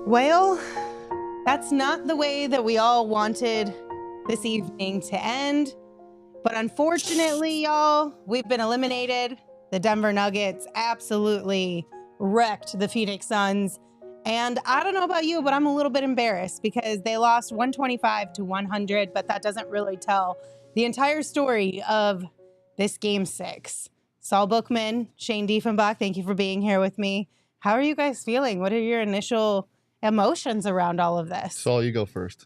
Well, that's not the way that we all wanted this evening to end. But unfortunately, y'all, we've been eliminated. The Denver Nuggets absolutely wrecked the Phoenix Suns. And I don't know about you, but I'm a little bit embarrassed because they lost 125-100, but that doesn't really tell the entire story of this Game 6. Saul Bookman, Shane Diefenbach, thank you for being here with me. How are you guys feeling? What are your initial emotions around all of this? Saul, you go first.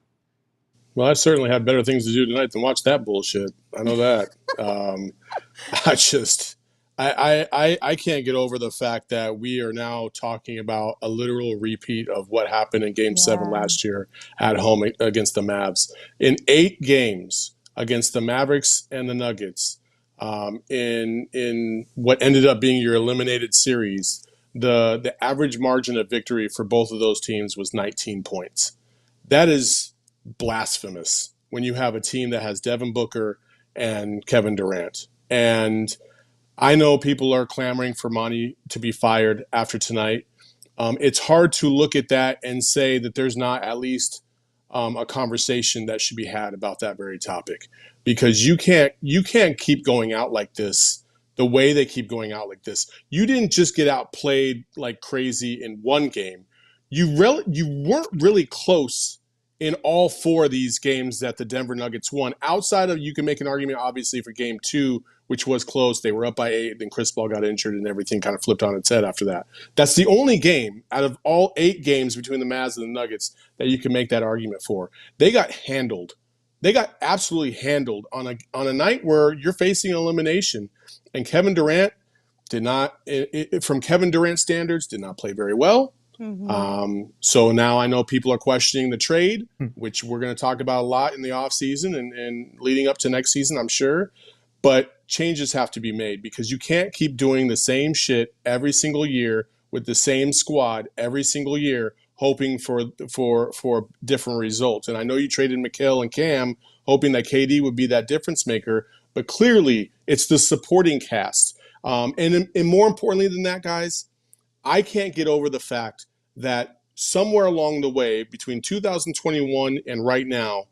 Well, I certainly had better things to do tonight than watch that bullshit. I know that. I can't get over the fact that we are now talking about a literal repeat of what happened in Game 7 last year at home against the Mavs. In 8 games against the Mavericks and the Nuggets, in what ended up being your eliminated series, the average margin of victory for both of those teams was 19 points. That is blasphemous when you have a team that has Devin Booker and Kevin Durant. And I know people are clamoring for Monty to be fired after tonight. It's hard to look at that and say that there's not at least a conversation that should be had about that very topic, because you can't keep going out like this the way they keep going out like this. You didn't just get outplayed like crazy in one game. You weren't really close in all 4 of these games that the Denver Nuggets won. Outside of, you can make an argument, obviously, for Game 2, which was close. They were up by 8, then Chris Paul got injured, and everything kind of flipped on its head after that. That's the only game out of all 8 games between the Mavs and the Nuggets that you can make that argument for. They got handled. They got absolutely handled on a night where you're facing elimination, and Kevin Durant did not, from Kevin Durant standards, did not play very well. Mm-hmm. So now I know people are questioning the trade, which we're going to talk about a lot in the offseason and leading up to next season, I'm sure. But changes have to be made, because you can't keep doing the same shit every single year with the same squad every single year, hoping for different results. And I know you traded Mikal and Cam, hoping that KD would be that difference maker, but clearly it's the supporting cast. And more importantly than that, guys, I can't get over the fact that somewhere along the way between 2021 and right now,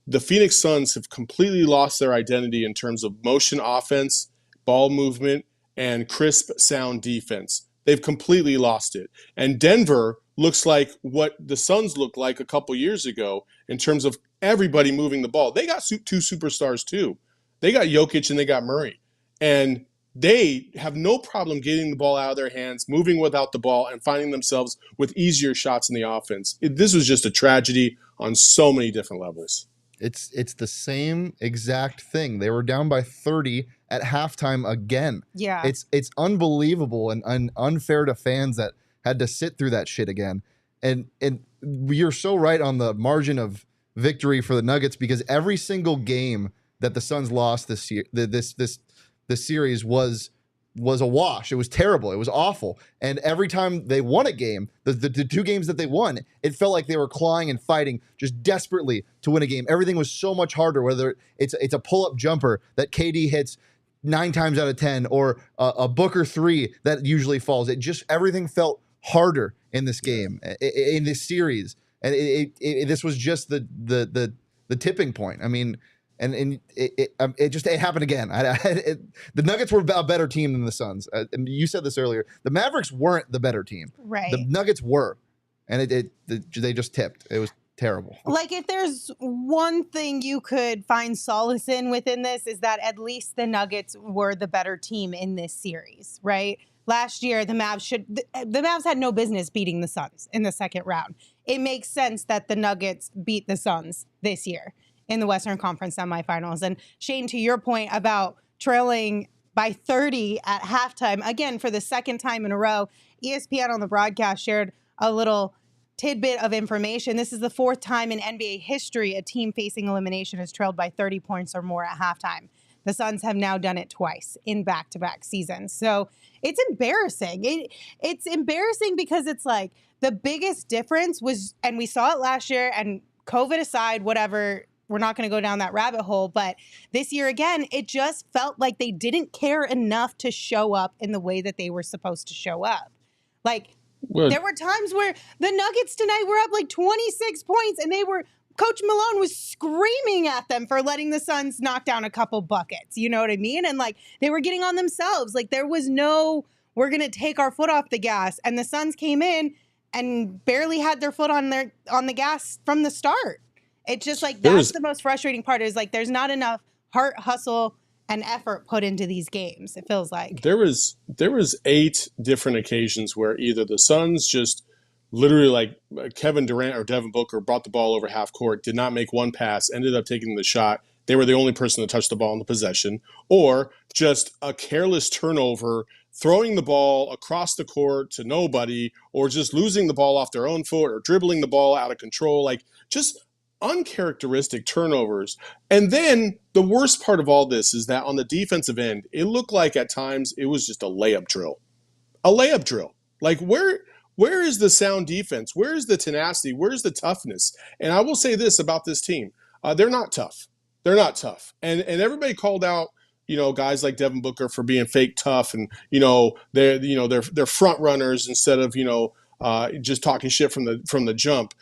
the Phoenix Suns have completely lost their identity in terms of motion offense, ball movement, and crisp, sound defense. They've completely lost it. And Denver looks like what the Suns looked like a couple years ago in terms of everybody moving the ball. They got 2 superstars too. They got Jokic and they got Murray. And they have no problem getting the ball out of their hands, moving without the ball, and finding themselves with easier shots in the offense. This was just a tragedy on so many different levels. It's the same exact thing. They were down by 30 at halftime again. Yeah. It's unbelievable and unfair to fans that had to sit through that shit again. And you're so right on the margin of victory for the Nuggets, because every single game that the Suns lost this year, this series was a wash. It was terrible. It was awful. And every time they won a game, the 2 games that they won, it felt like they were clawing and fighting just desperately to win a game. Everything was so much harder, whether it's a pull-up jumper that KD hits 9 times out of 10 or a Booker 3 that usually falls. Everything felt harder in this game, in this series. And this was just the tipping point. I mean, And it happened again. The Nuggets were a better team than the Suns. And you said this earlier. The Mavericks weren't the better team. Right. The Nuggets were. And they just tipped. It was terrible. Like, if there's one thing you could find solace in within this, is that at least the Nuggets were the better team in this series, right? Last year, the Mavs had no business beating the Suns in the second round. It makes sense that the Nuggets beat the Suns this year in the Western Conference semifinals. And Shane, to your point about trailing by 30 at halftime, again, for the second time in a row, ESPN on the broadcast shared a little tidbit of information. This is the 4th time in NBA history a team facing elimination has trailed by 30 points or more at halftime. The Suns have now done it twice in back-to-back seasons. So it's embarrassing. It's embarrassing because it's like the biggest difference was, and we saw it last year, and COVID aside, whatever, we're not going to go down that rabbit hole. But this year, again, it just felt like they didn't care enough to show up in the way that they were supposed to show up. Like, Well, There were times where the Nuggets tonight were up like 26 points, and Coach Malone was screaming at them for letting the Suns knock down a couple buckets. You know what I mean? And like they were getting on themselves. Like there was no, we're going to take our foot off the gas. And the Suns came in and barely had their foot on the gas from the start. It's just like that's the most frustrating part is like there's not enough heart, hustle, and effort put into these games. It feels like there was 8 different occasions where either the Suns just literally like Kevin Durant or Devin Booker brought the ball over half court, did not make one pass, ended up taking the shot. They were the only person to touch the ball in the possession, or just a careless turnover, throwing the ball across the court to nobody, or just losing the ball off their own foot or dribbling the ball out of control, like just uncharacteristic turnovers. And then the worst part of all this is that on the defensive end, it looked like at times it was just a layup drill. A layup drill. Like where is the sound defense? Where is the tenacity? Where's the toughness? And I will say this about this team. They're not tough. They're not tough. And everybody called out, guys like Devin Booker for being fake tough and, they're front runners instead of, just talking shit from the jump.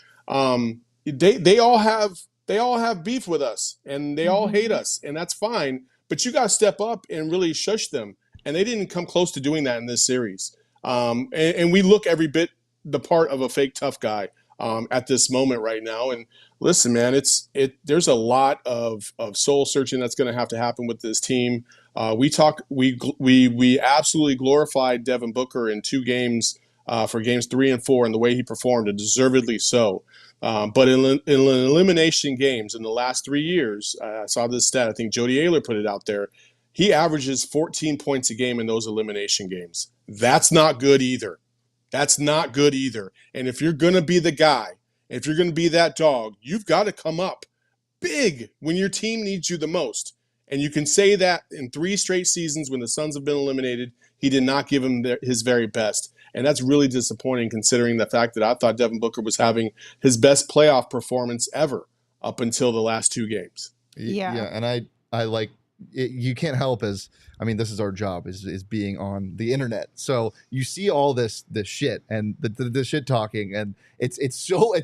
They all have beef with us and they all hate us, and that's fine. But you got to step up and really shush them. And they didn't come close to doing that in this series. And we look every bit the part of a fake tough guy at this moment right now. And listen, man, there's a lot of soul searching that's going to have to happen with this team. We absolutely glorified Devin Booker in 2 games for games 3 and 4 and the way he performed, and deservedly so. But in elimination games in the last 3 years, I saw this stat. I think Jody Ayler put it out there. He averages 14 points a game in those elimination games. That's not good either. That's not good either. And if you're going to be the guy, if you're going to be that dog, you've got to come up big when your team needs you the most. And you can say that in 3 straight seasons when the Suns have been eliminated, he did not give him his very best. And that's really disappointing considering the fact that I thought Devin Booker was having his best playoff performance ever up until the last 2 games. Yeah. Yeah, and I like it, you can't help this is our job is being on the internet. So you see all this shit and the shit talking, and it's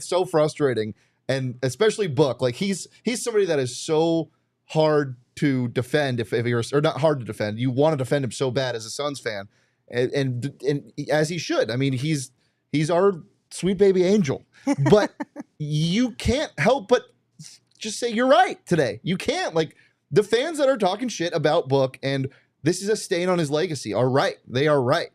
so frustrating. And especially Book, like he's somebody that is so hard to defend if you're, or not hard to defend. You want to defend him so bad as a Suns fan, and as he should. I mean, he's our sweet baby angel, but you can't help but just say you're right today. You can't, like, the fans that are talking shit about Book and this is a stain on his legacy are right. They are right.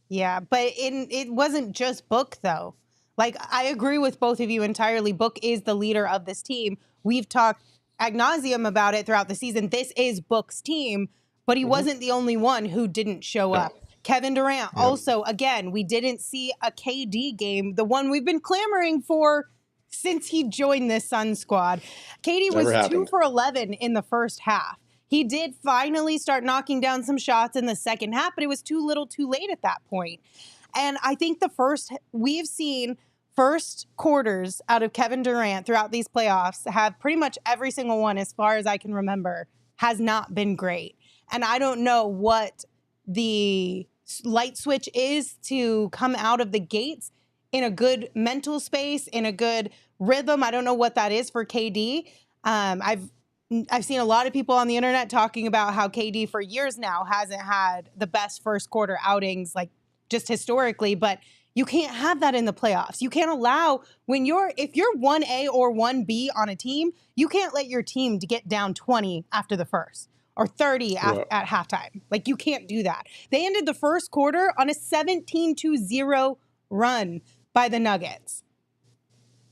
Yeah, but it wasn't just Book though. Like, I agree with both of you entirely. Book is the leader of this team. We've talked ad nauseum about it throughout the season. This is Book's team, but he wasn't the only one who didn't show up. Kevin Durant also, again, we didn't see a KD game, the one we've been clamoring for since he joined this Suns squad. KD was 2 for 11 in the first half. He did finally start knocking down some shots in the second half, but it was too little too late at that point. And I think we've seen first quarters out of Kevin Durant throughout these playoffs have pretty much every single one, as far as I can remember, has not been great. And I don't know what the light switch is to come out of the gates in a good mental space, in a good rhythm. I don't know what that is for KD. I've seen a lot of people on the internet talking about how KD for years now hasn't had the best first quarter outings, like just historically, but you can't have that in the playoffs. You can't allow if you're 1A or 1B on a team, you can't let your team to get down 20 after the first or 30 at halftime. Like, you can't do that. They ended the first quarter on a 17-0 run by the Nuggets.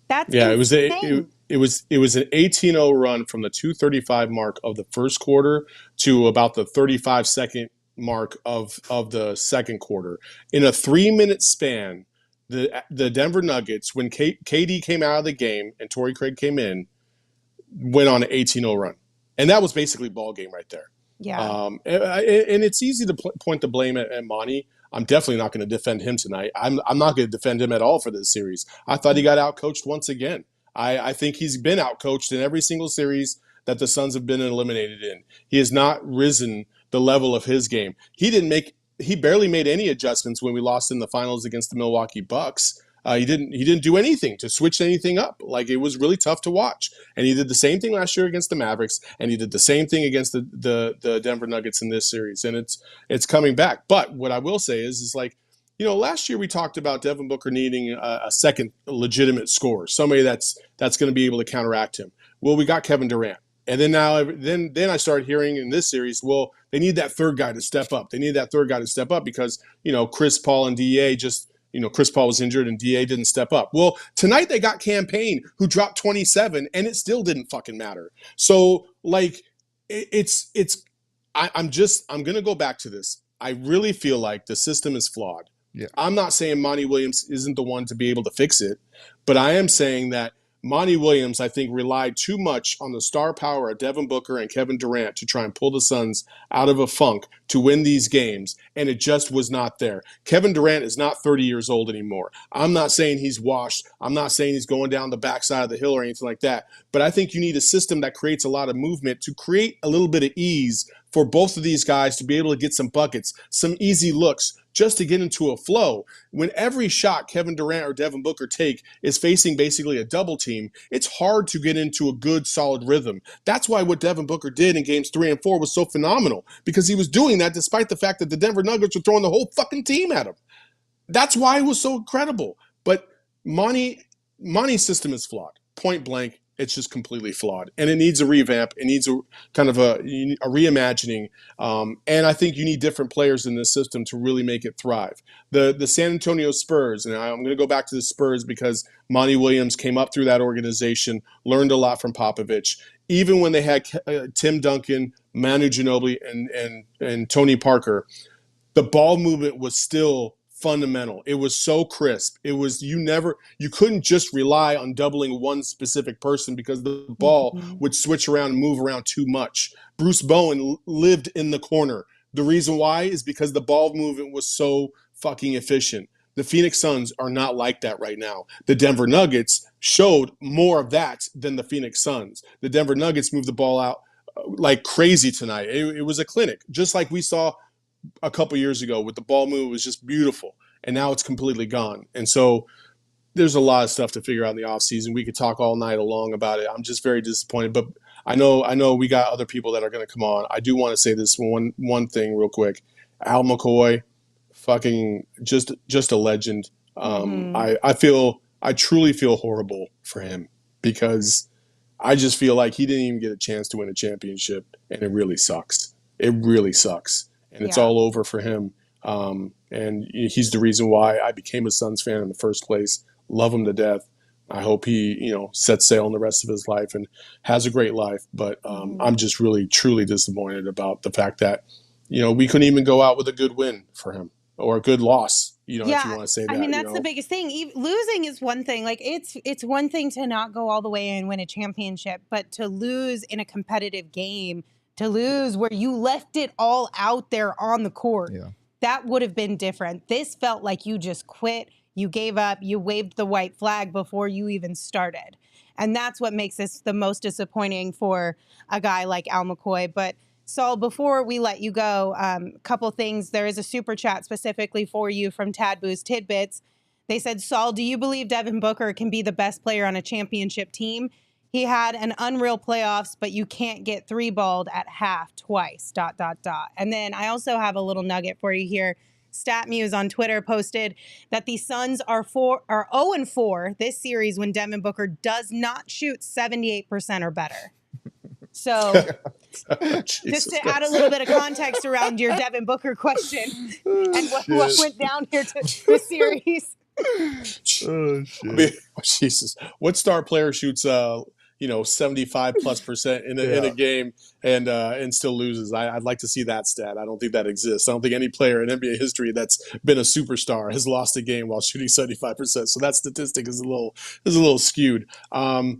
That's insane. It was an 18-0 run from the 2:35 mark of the first quarter to about the 35-second mark of the second quarter. In a 3-minute span, the Denver Nuggets, when KD came out of the game and Torrey Craig came in, went on an 18-0 run. And that was basically ball game right there. Yeah. And it's easy to point the blame at Monty. I'm definitely not going to defend him tonight. I'm not going to defend him at all for this series. I thought he got outcoached once again. I think he's been outcoached in every single series that the Suns have been eliminated in. He has not risen the level of his game. He didn't make he barely made any adjustments when we lost in the finals against the Milwaukee Bucks. He didn't do anything to switch anything up. Like, it was really tough to watch. And he did the same thing last year against the Mavericks, and he did the same thing against the Denver Nuggets in this series. And it's coming back. But what I will say is like, last year we talked about Devin Booker needing a second legitimate scorer, somebody that's going to be able to counteract him. Well, we got Kevin Durant. And then then I started hearing in this series, well, they need that third guy to step up. They need that third guy to step up because, Chris Paul and DA just, Chris Paul was injured and DA didn't step up. Well, tonight they got Cam Payne, who dropped 27, and it still didn't fucking matter. So, like, I'm going to go back to this. I really feel like the system is flawed. Yeah. I'm not saying Monty Williams isn't the one to be able to fix it, but I am saying that Monty Williams, I think, relied too much on the star power of Devin Booker and Kevin Durant to try and pull the Suns out of a funk to win these games, and it just was not there. Kevin Durant is not 30 years old anymore. I'm not saying he's washed. I'm not saying he's going down the backside of the hill or anything like that, but I think you need a system that creates a lot of movement to create a little bit of ease for both of these guys to be able to get some buckets, some easy looks, just to get into a flow. When every shot Kevin Durant or Devin Booker take is facing basically a double team, it's hard to get into a good, solid rhythm. That's why what Devin Booker did in games 3 and 4 was so phenomenal, because he was doing that despite the fact that the Denver Nuggets were throwing the whole fucking team at him. That's why it was so incredible. But Monty's system is flawed. Point blank. It's just completely flawed, and it needs a revamp. It needs a kind of a reimagining, and I think you need different players in this system to really make it thrive. The San Antonio Spurs, and I'm going to go back to the Spurs because Monty Williams came up through that organization, learned a lot from Popovich. Even when they had Tim Duncan, Manu Ginobili, and Tony Parker, the ball movement was still fundamental. It was so crisp. It was you couldn't just rely on doubling one specific person because the ball would switch around and move around too much. Bruce Bowen lived in the corner. The reason why is because the ball movement was so fucking efficient. The Phoenix Suns are not like that right now. The Denver Nuggets showed more of that than the Phoenix Suns. The Denver Nuggets moved the ball out like crazy tonight. It was a clinic, just like we saw a couple years ago with the ball move. Was just beautiful, and now it's completely gone. And so there's a lot of stuff to figure out in the offseason. We could talk all night long about it. I'm just very disappointed, but I know we got other people that are going to come on. I do want to say this one thing real quick. Al McCoy, fucking just a legend. I truly feel horrible for him because I just feel like he didn't even get a chance to win a championship, and it really sucks. It really sucks. And it's all over for him. And he's the reason why I became a Suns fan in the first place. Love him to death. I hope he, sets sail in the rest of his life and has a great life. But I'm just really, truly disappointed about the fact that, we couldn't even go out with a good win for him or a good loss. If you want to say that. I mean, that's the biggest thing. Losing is one thing. Like, it's one thing to not go all the way and win a championship, but to lose in a competitive game, to lose where you left it all out there on the court, that would have been different. This felt like you just quit, you gave up, you waved the white flag before you even started. And that's what makes this the most disappointing for a guy like Al McCoy. But Saul, before we let you go, a couple things. There is a super chat specifically for you from Tad Boo's Tidbits. They said, Saul, do you believe Devin Booker can be the best player on a championship team? He had an unreal playoffs, but you can't get 3-balled at half twice, ... And then I also have a little nugget for you here. StatMuse on Twitter posted that the Suns are 0-4 this series when Devin Booker does not shoot 78% or better. So just to add a little bit of context around your Devin Booker question and what went down here to the series. Oh, shit. I mean, Jesus. What star player shoots 75+% in a game and still loses? I'd like to see that stat. I don't think that exists. I don't think any player in NBA history that's been a superstar has lost a game while shooting 75%. So that statistic is a little skewed. I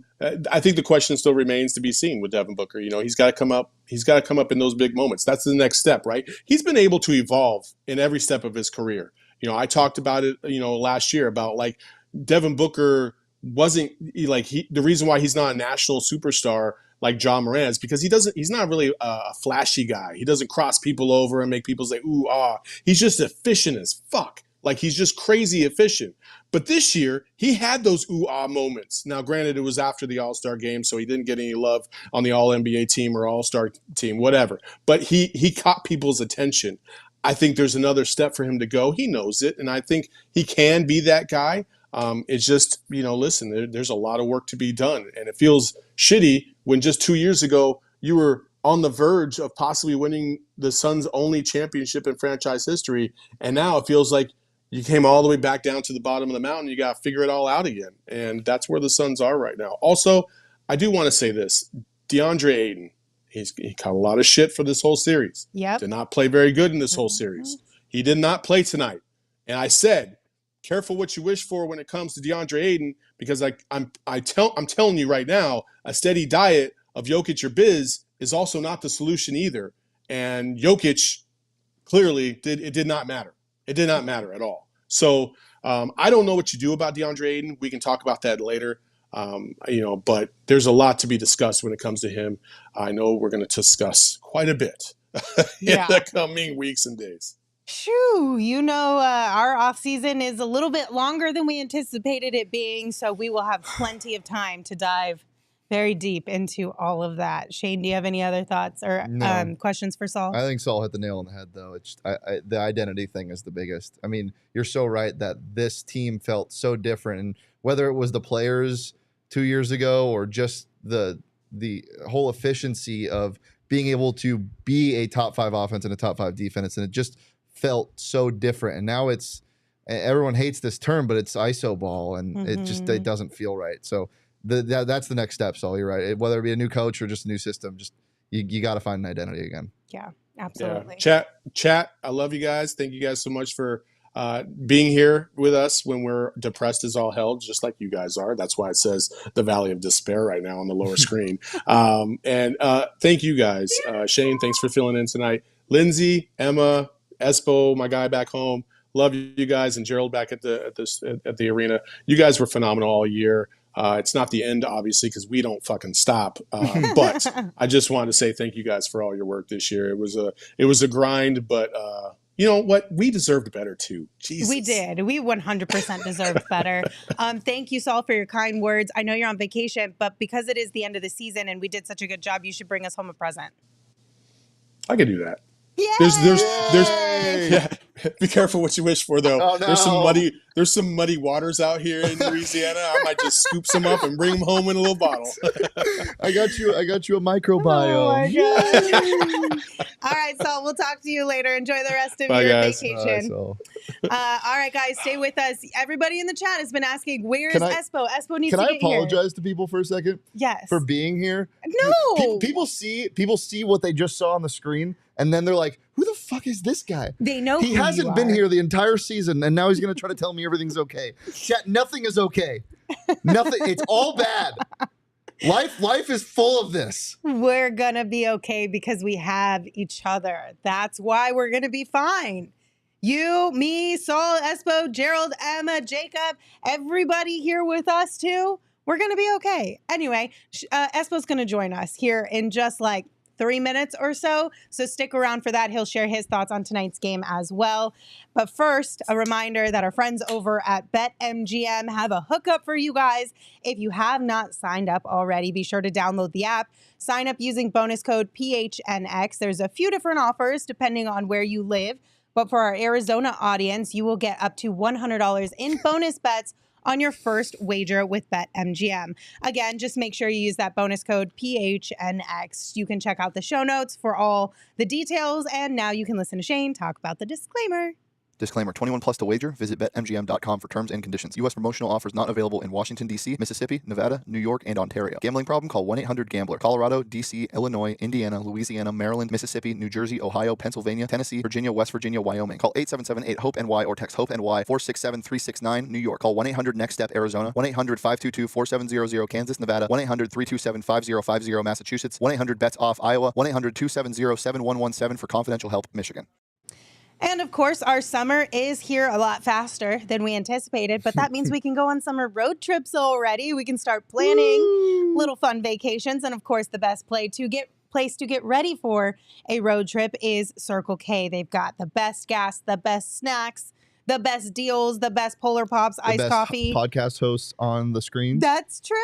think the question still remains to be seen with Devin Booker. He's got to come up. He's got to come up in those big moments. That's the next step, right? He's been able to evolve in every step of his career. I talked about it, last year about like Devin Booker wasn't the reason why he's not a national superstar like Ja Morant is because he's not really a flashy guy. He doesn't cross people over and make people say, ooh, ah. He's just efficient as fuck. Like, he's just crazy efficient. But this year, he had those ooh, ah moments. Now, granted, it was after the All-Star game, so he didn't get any love on the All-NBA team or All-Star team, whatever. But he caught people's attention. I think there's another step for him to go. He knows it, and I think he can be that guy. It's just, listen, there's a lot of work to be done. And it feels shitty when just 2 years ago you were on the verge of possibly winning the Suns' only championship in franchise history. And now it feels like you came all the way back down to the bottom of the mountain. You got to figure it all out again. And that's where the Suns are right now. Also, I do want to say this. DeAndre Ayton, he caught a lot of shit for this whole series. Yep. Did not play very good in this whole series. He did not play tonight. And I said, careful what you wish for when it comes to DeAndre Ayton, because I'm telling you right now, a steady diet of Jokic or Biz is also not the solution either. And Jokic clearly did not matter. It did not matter at all. So I don't know what you do about DeAndre Ayton. We can talk about that later. But there's a lot to be discussed when it comes to him. I know we're going to discuss quite a bit in the coming weeks and days. Shoo, our off season is a little bit longer than we anticipated it being, so we will have plenty of time to dive very deep into all of that. Shane, do you have any other thoughts or questions for Saul? I think Saul hit the nail on the head, though. It's the identity thing is the biggest. I mean, you're so right that this team felt so different, and whether it was the players 2 years ago or just the whole efficiency of being able to be a top 5 offense and a top 5 defense, and it just felt so different. And now everyone hates this term, but it's ISO ball, and it doesn't feel right. So that's the next step, Saul. You're right. Whether it be a new coach or just a new system, just you got to find an identity again. Yeah, absolutely. Yeah. Chat. I love you guys. Thank you guys so much for being here with us when we're depressed as all hell, just like you guys are. That's why it says the Valley of Despair right now on the lower screen. And thank you guys. Shane, thanks for filling in tonight. Lindsay, Emma, ESPO, my guy back home. Love you guys, and Gerald back at the arena. You guys were phenomenal all year. It's not the end, obviously, because we don't fucking stop. But I just wanted to say thank you guys for all your work this year. It was a grind, but you know what? We deserved better too. Jesus. We did. We 100% deserved better. Thank you, Saul, for your kind words. I know you're on vacation, but because it is the end of the season and we did such a good job, you should bring us home a present. I could do that. Yeah. Yeah. Be careful what you wish for, though. Oh, no. There's some muddy waters out here in Louisiana. I might just scoop some up and bring them home in a little bottle. I got you a microbiome. Oh my God. All right, Saul, we'll talk to you later. Enjoy the rest of your vacation. All right, guys, stay with us. Everybody in the chat has been asking, where's ESPO? ESPO needs to get here. Can I apologize to people for a second? Yes. For being here? No. People see what they just saw on the screen, and then they're like, who the fuck is this guy? They know he hasn't been here the entire season, and now he's going to try to tell me everything's okay. Chat, nothing is okay. Nothing. It's all bad. Life is full of this. We're going to be okay because we have each other. That's why we're going to be fine. You, me, Saul, ESPO, Gerald, Emma, Jacob, everybody here with us too. We're going to be okay. Anyway, ESPO's going to join us here in just like 3 minutes or so. So stick around for that. He'll share his thoughts on tonight's game as well. But first, a reminder that our friends over at BetMGM have a hookup for you guys. If you have not signed up already, be sure to download the app. Sign up using bonus code PHNX. There's a few different offers depending on where you live. But for our Arizona audience, you will get up to $100 in bonus bets on your first wager with BetMGM. Again, just make sure you use that bonus code PHNX. You can check out the show notes for all the details. And now you can listen to Shane talk about the disclaimer. Disclaimer, 21 plus to wager. Visit BetMGM.com for terms and conditions. U.S. promotional offers not available in Washington, D.C., Mississippi, Nevada, New York, and Ontario. Gambling problem? Call 1-800-GAMBLER. Colorado, D.C., Illinois, Indiana, Louisiana, Maryland, Mississippi, New Jersey, Ohio, Pennsylvania, Tennessee, Virginia, West Virginia, Wyoming. Call 877-8-HOPE-NY or text HOPE-NY 467-369, New York. Call 1-800-NEXT-STEP, Arizona. 1-800-522-4700, Kansas, Nevada. 1-800-327-5050, Massachusetts. 1-800-BETS-OFF, Iowa. 1-800-270-7117 for confidential help, Michigan. And of course, our summer is here a lot faster than we anticipated, but that means we can go on summer road trips already. We can start planning little fun vacations. And of course, the best place to get ready for a road trip is Circle K. They've got the best gas, the best snacks, the best deals, the best Polar Pops, iced coffee. Podcast hosts on the screen. That's true.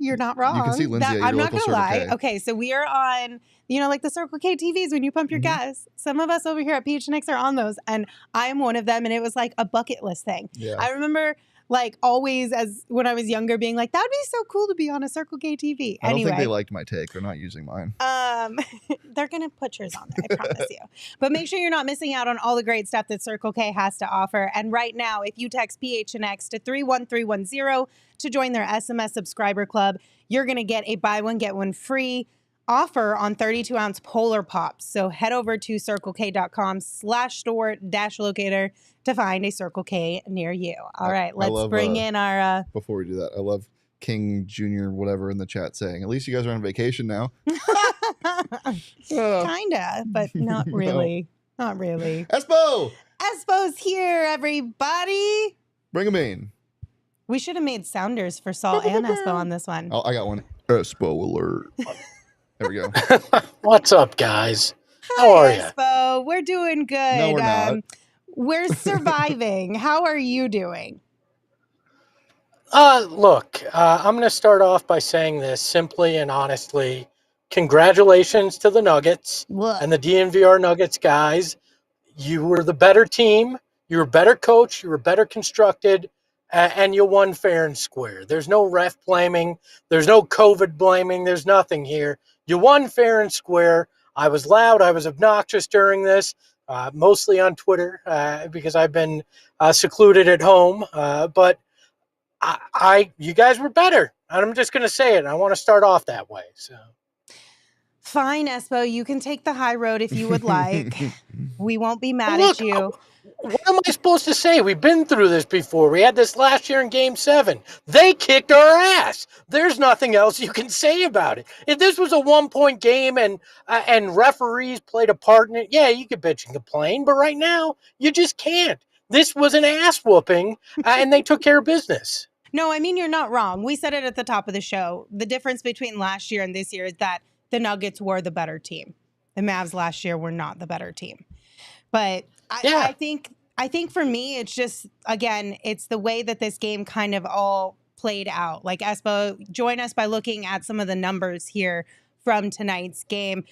You're not wrong. You can see Lindsay at your I'm not local going to Circle lie. K. Okay, so we are on, like the Circle K TVs when you pump your gas. Some of us over here at PHNX are on those, and I am one of them, and it was like a bucket list thing. Yeah. I remember always when I was younger being like, that'd be so cool to be on a Circle K TV. I don't think they liked my take. They're not using mine. They're going to put yours on there, I promise you. But make sure you're not missing out on all the great stuff that Circle K has to offer. And right now, if you text PHNX to 31310 to join their SMS subscriber club, you're going to get a buy one, get one free offer on 32-ounce Polar Pops. So head over to circlek.com/store-locator to find a Circle K near you. All right, let's bring in our... Before we do that, I love King Jr. whatever in the chat saying, at least you guys are on vacation now. Kinda, but not really. No. Not really. ESPO! ESPO's here, everybody. Bring them in. We should have made sounders for Saul and ESPO on this one. Oh, I got one. ESPO alert. There we go. What's up, guys? How are you? ESPO, we're doing good. No, we're not. We're surviving. How are you doing? Look, I'm going to start off by saying this simply and honestly. Congratulations to the Nuggets and the DNVR Nuggets guys. You were the better team. You were better coached. You were better constructed. And you won fair and square. There's no ref blaming. There's no COVID blaming. There's nothing here. You won fair and square. I was loud. I was obnoxious during this, mostly on Twitter because I've been secluded at home. But you guys were better. I'm just going to say it. I want to start off that way. So. Fine, ESPO. You can take the high road if you would like. We won't be mad at you. What am I supposed to say? We've been through this before. We had this last year in Game 7. They kicked our ass. There's nothing else you can say about it. If this was a one-point game and referees played a part in it, yeah, you could bitch and complain. But right now, you just can't. This was an ass whooping, and they took care of business. No, I mean, you're not wrong. We said it at the top of the show. The difference between last year and this year is that the Nuggets were the better team. The Mavs last year were not the better team. But I think for me, it's just, again, it's the way that this game kind of all played out. Like, ESPO, join us by looking at some of the numbers here from tonight's game.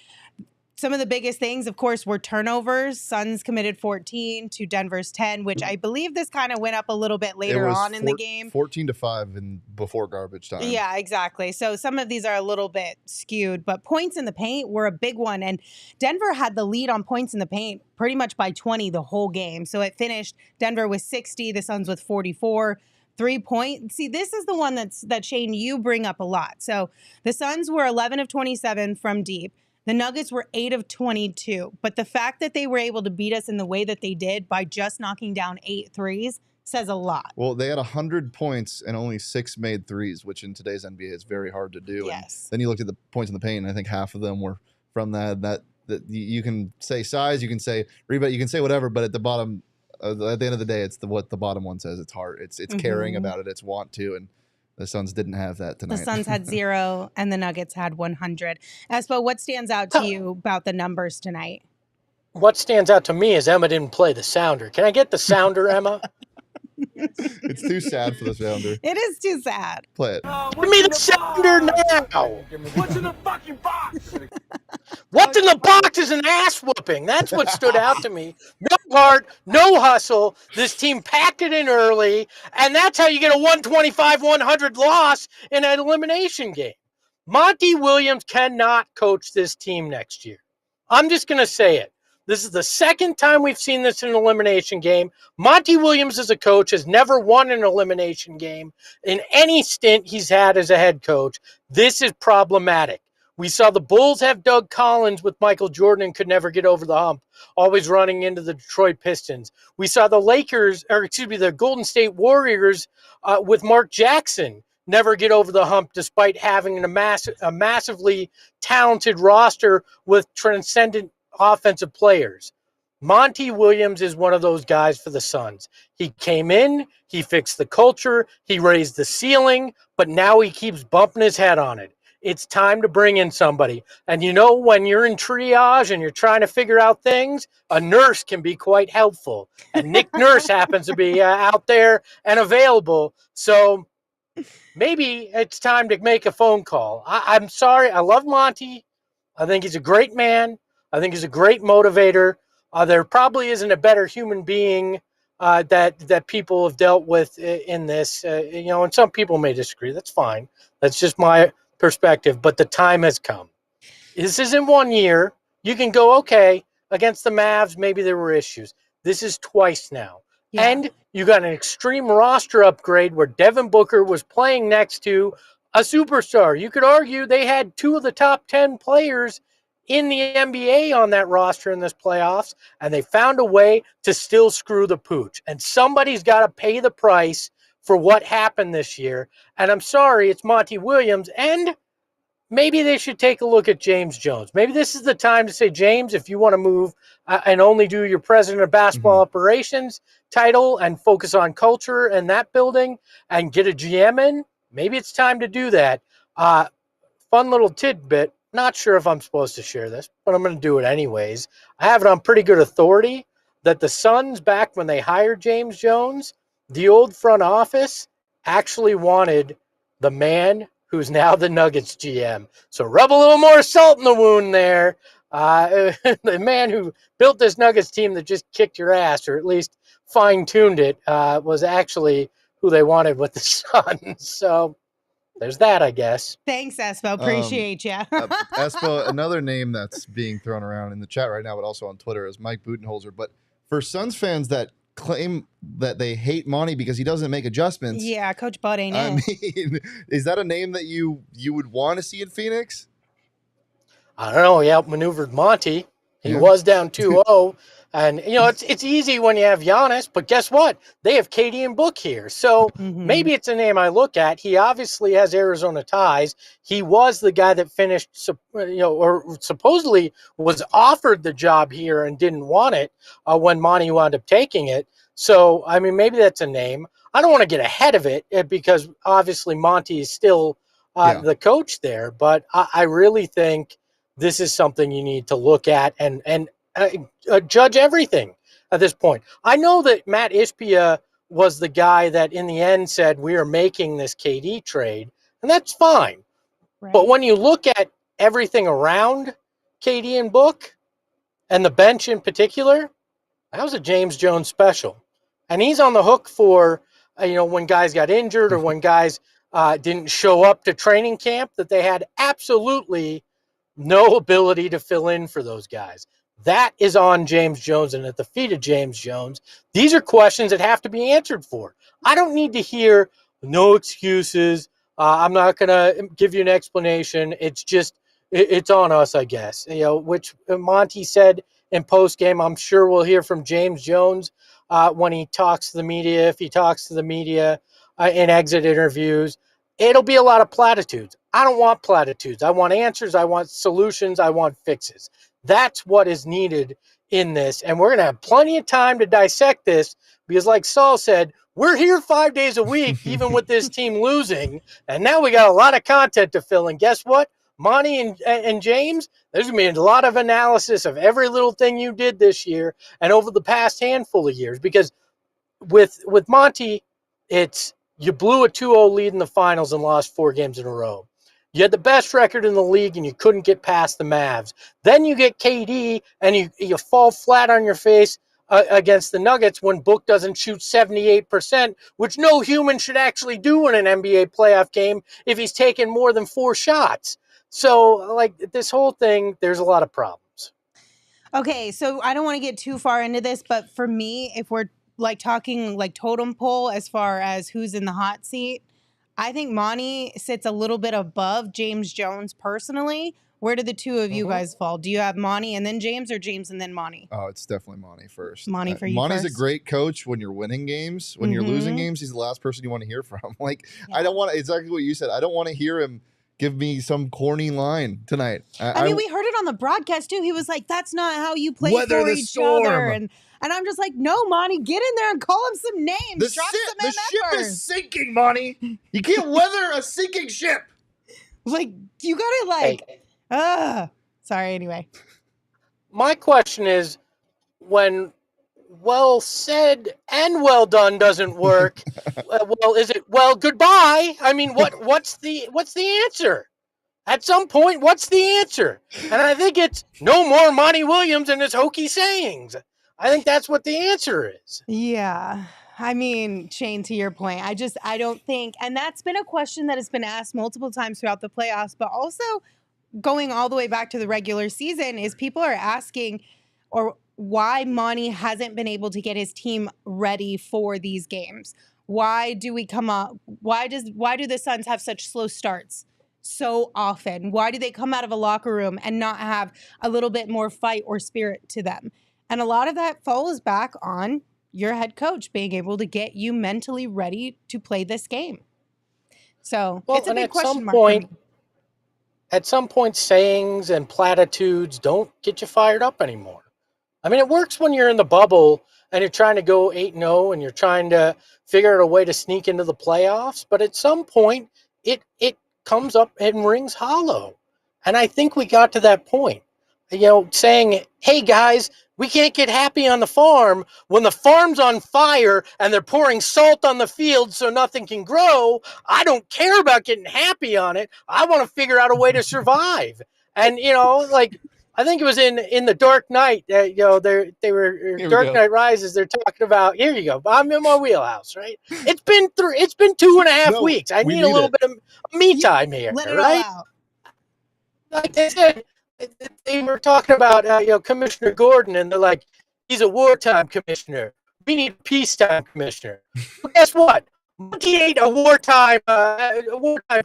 Some of the biggest things, of course, were turnovers. Suns committed 14 to Denver's 10, which I believe this kind of went up a little bit later on in the game. 14-5 before garbage time. Yeah, exactly. So some of these are a little bit skewed, but points in the paint were a big one. And Denver had the lead on points in the paint pretty much by 20 the whole game. So it finished Denver with 60, the Suns with 44. 3-point. See, this is the one that Shane, you bring up a lot. So the Suns were 11 of 27 from deep. The Nuggets were 8 of 22, but the fact that they were able to beat us in the way that they did by just knocking down 8 threes says a lot. Well, they had 100 points and only 6 made threes, which in today's NBA is very hard to do. Yes. And then you looked at the points in the paint, and I think half of them were from that you can say size, you can say rebound, you can say whatever, but at the bottom, at the end of the day, it's what the bottom one says. It's heart. It's caring about it. It's want to, and the Suns didn't have that tonight. The Suns had 0 and the Nuggets had 100. Espo, what stands out to you about the numbers tonight? What stands out to me is Emma didn't play the sounder. Can I get the sounder, Emma? It's too sad for the sounder. It is too sad. Play it. Give me the sounder now. What's in the fucking box? What's in the box is an ass whooping. That's what stood out to me. No heart, no hustle. This team packed it in early, and that's how you get a 125-100 loss in an elimination game. Monty Williams cannot coach this team next year. I'm just going to say it. This is the second time we've seen this in an elimination game. Monty Williams as a coach has never won an elimination game in any stint he's had as a head coach. This is problematic. We saw the Bulls have Doug Collins with Michael Jordan and could never get over the hump, always running into the Detroit Pistons. We saw the Golden State Warriors with Mark Jackson never get over the hump despite having a massively talented roster with transcendent offensive players. Monty Williams is one of those guys for the Suns. He came in, he fixed the culture, he raised the ceiling, but now he keeps bumping his head on it. It's time to bring in somebody. And when you're in triage and you're trying to figure out things, a nurse can be quite helpful. And Nick Nurse happens to be out there and available. So maybe it's time to make a phone call. I'm sorry. I love Monty. I think he's a great man. I think he's a great motivator. There probably isn't a better human being that people have dealt with in this. And some people may disagree. That's fine. That's just my perspective. But the time has come. This isn't 1 year. You can go, okay, against the Mavs, maybe there were issues. This is twice now. Yeah. And you got an extreme roster upgrade where Devin Booker was playing next to a superstar. You could argue they had 2 of the top 10 players in the NBA on that roster in this playoffs, and they found a way to still screw the pooch. And somebody's got to pay the price for what happened this year. And I'm sorry, it's Monty Williams, and maybe they should take a look at James Jones. Maybe this is the time to say, James, if you want to move and only do your president of basketball operations title and focus on culture and that building and get a GM in, maybe it's time to do that. Fun little tidbit. Not sure if I'm supposed to share this, but I'm going to do it anyways. I have it on pretty good authority that the Suns, back when they hired James Jones, the old front office actually wanted the man who's now the Nuggets GM. So rub a little more salt in the wound there. The man who built this Nuggets team that just kicked your ass, or at least fine-tuned it, was actually who they wanted with the Suns. So there's that, I guess. Thanks, ESPO. Appreciate you. ESPO, another name that's being thrown around in the chat right now, but also on Twitter, is Mike Budenholzer. But for Suns fans that claim that they hate Monty because he doesn't make adjustments. Yeah, Coach Bud ain't I mean, is that a name that you would want to see in Phoenix? I don't know. He outmaneuvered Monty. He was down 2-0. And, it's easy when you have Giannis, but guess what? They have Katie and Book here. So maybe it's a name I look at. He obviously has Arizona ties. He was the guy that finished, or supposedly was offered the job here and didn't want it when Monty wound up taking it. So, I mean, maybe that's a name. I don't want to get ahead of it because obviously Monty is still the coach there. But I really think this is something you need to look at and judge everything at this point. I know that Matt Ishbia was the guy that in the end said we are making this KD trade, and that's fine. Right. But when you look at everything around KD and Book and the bench in particular, that was a James Jones special. And he's on the hook for, when guys got injured or when guys didn't show up to training camp, that they had absolutely no ability to fill in for those guys. That is on James Jones and at the feet of James Jones. These are questions that have to be answered for. I don't need to hear no excuses. I'm not going to give you an explanation. It's just, it's on us, I guess. Which Monty said in postgame. I'm sure we'll hear from James Jones when he talks to the media, if he talks to the media in exit interviews. It'll be a lot of platitudes. I don't want platitudes. I want answers. I want solutions. I want fixes. That's what is needed in this. And we're going to have plenty of time to dissect this because, like Saul said, we're here 5 days a week, even with this team losing. And now we got a lot of content to fill. And guess what? Monty and James, there's going to be a lot of analysis of every little thing you did this year and over the past handful of years. Because with Monty, it's you blew a 2-0 lead in the finals and lost 4 games in a row. You had the best record in the league and you couldn't get past the Mavs. Then you get KD and you fall flat on your face against the Nuggets when Book doesn't shoot 78%, which no human should actually do in an NBA playoff game if he's taken more than 4 shots. So, this whole thing, there's a lot of problems. Okay, so I don't want to get too far into this, but for me, if we're talking totem pole as far as who's in the hot seat, I think Monty sits a little bit above James Jones personally. Where do the two of you guys fall? Do you have Monty and then James, or James and then Monty? Oh, it's definitely Monty first. Monty for you Monty's first? A great coach when you're winning games. When you're losing games, he's the last person you want to hear from. I don't want to, exactly what you said. I don't want to hear him give me some corny line tonight. I mean, we heard it on the broadcast too. He was like, "That's not how you play Weather for the each storm. other." And I'm just like, "No, Monty, get in there and call him some names. The Drop some ship MFers." is sinking, Monty. You can't weather a sinking ship. Like, you gotta sorry. Anyway, My question is, when well said and well done doesn't work, well, is it goodbye? I mean, what's the answer? At some point, what's the answer? And I think it's no more Monty Williams and his hokey sayings. I think that's what the answer is. yeah. I mean, Shane, to your point, I don't think, and that's been a question that has been asked multiple times throughout the playoffs, but also going all the way back to the regular season, is people are asking or why Monty hasn't been able to get his team ready for these games. Why do we come up? Why do the Suns have such slow starts so often? Why do they come out of a locker room and not have a little bit more fight or spirit to them? And a lot of that falls back on your head coach being able to get you mentally ready to play this game. So it's a big question mark for me. At some point, sayings and platitudes don't get you fired up anymore. I mean, it works when you're in the bubble and you're trying to go 8-0 and you're trying to figure out a way to sneak into the playoffs. But at some point, it comes up and rings hollow. And I think we got to that point. Saying, hey, guys, we can't get happy on the farm when the farm's on fire and they're pouring salt on the field so nothing can grow. I don't care about getting happy on it. I want to figure out a way to survive. And, I think it was in the Dark Knight, they were Dark Knight Rises. They're talking about, here you go. I'm in my wheelhouse, right? It's been 2.5 weeks. I need a little bit of me time here, Let it right? all out. Like they said, they were talking about Commissioner Gordon, and they're like, he's a wartime commissioner. We need a peacetime commissioner. Well, guess what? Monty ain't a wartime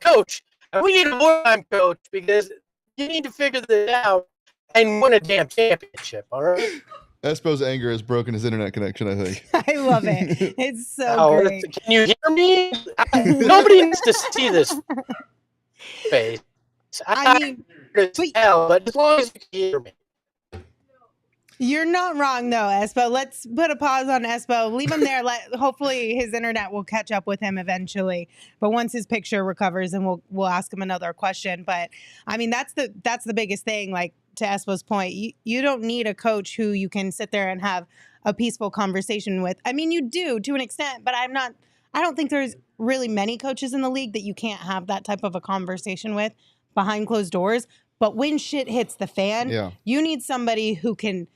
coach, and we need a wartime coach because you need to figure this out and win a damn championship. All right. Espo's anger has broken his internet connection, I think. I love it. It's so great. Can you hear me? Nobody needs to see this face. I mean, but as long as you can hear me. You're not wrong, though, Espo. Let's put a pause on Espo. Leave him there. Hopefully his internet will catch up with him eventually. But once his picture recovers, and we'll ask him another question. But I mean, that's the biggest thing. Like, to Espo's point, you don't need a coach who you can sit there and have a peaceful conversation with. I mean, you do to an extent, but I don't think there's really many coaches in the league that you can't have that type of a conversation with behind closed doors. But when shit hits the fan, you need somebody who can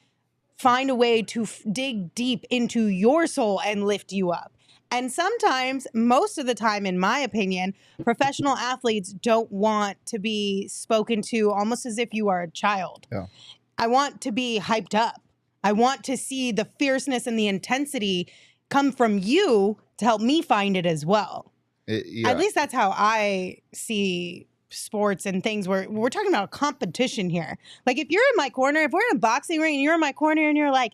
find a way to dig deep into your soul and lift you up. And sometimes, most of the time, in my opinion, professional athletes don't want to be spoken to almost as if you are a child. Yeah. I want to be hyped up. I want to see the fierceness and the intensity come from you to help me find it as well. At least that's how I see sports and things. We're talking about a competition here. Like, if you're in my corner, if we're in a boxing ring and you're in my corner and you're like,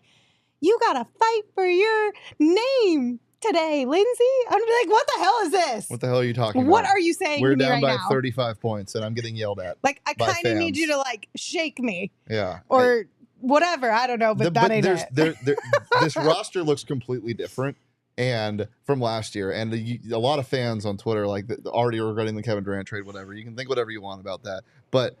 you gotta fight for your name today, Lindsay. I'm gonna be like, what the hell is this? What the hell are you talking about? What are you saying We're to me down right by now? 35 points, and I'm getting yelled at. Like, I by kind of need fans. you to, like, shake me. Yeah. Or whatever. I don't know, but that ain't it. This roster looks completely different and from last year. And a lot of fans on Twitter, like, already regretting the Kevin Durant trade, whatever. You can think whatever you want about that. But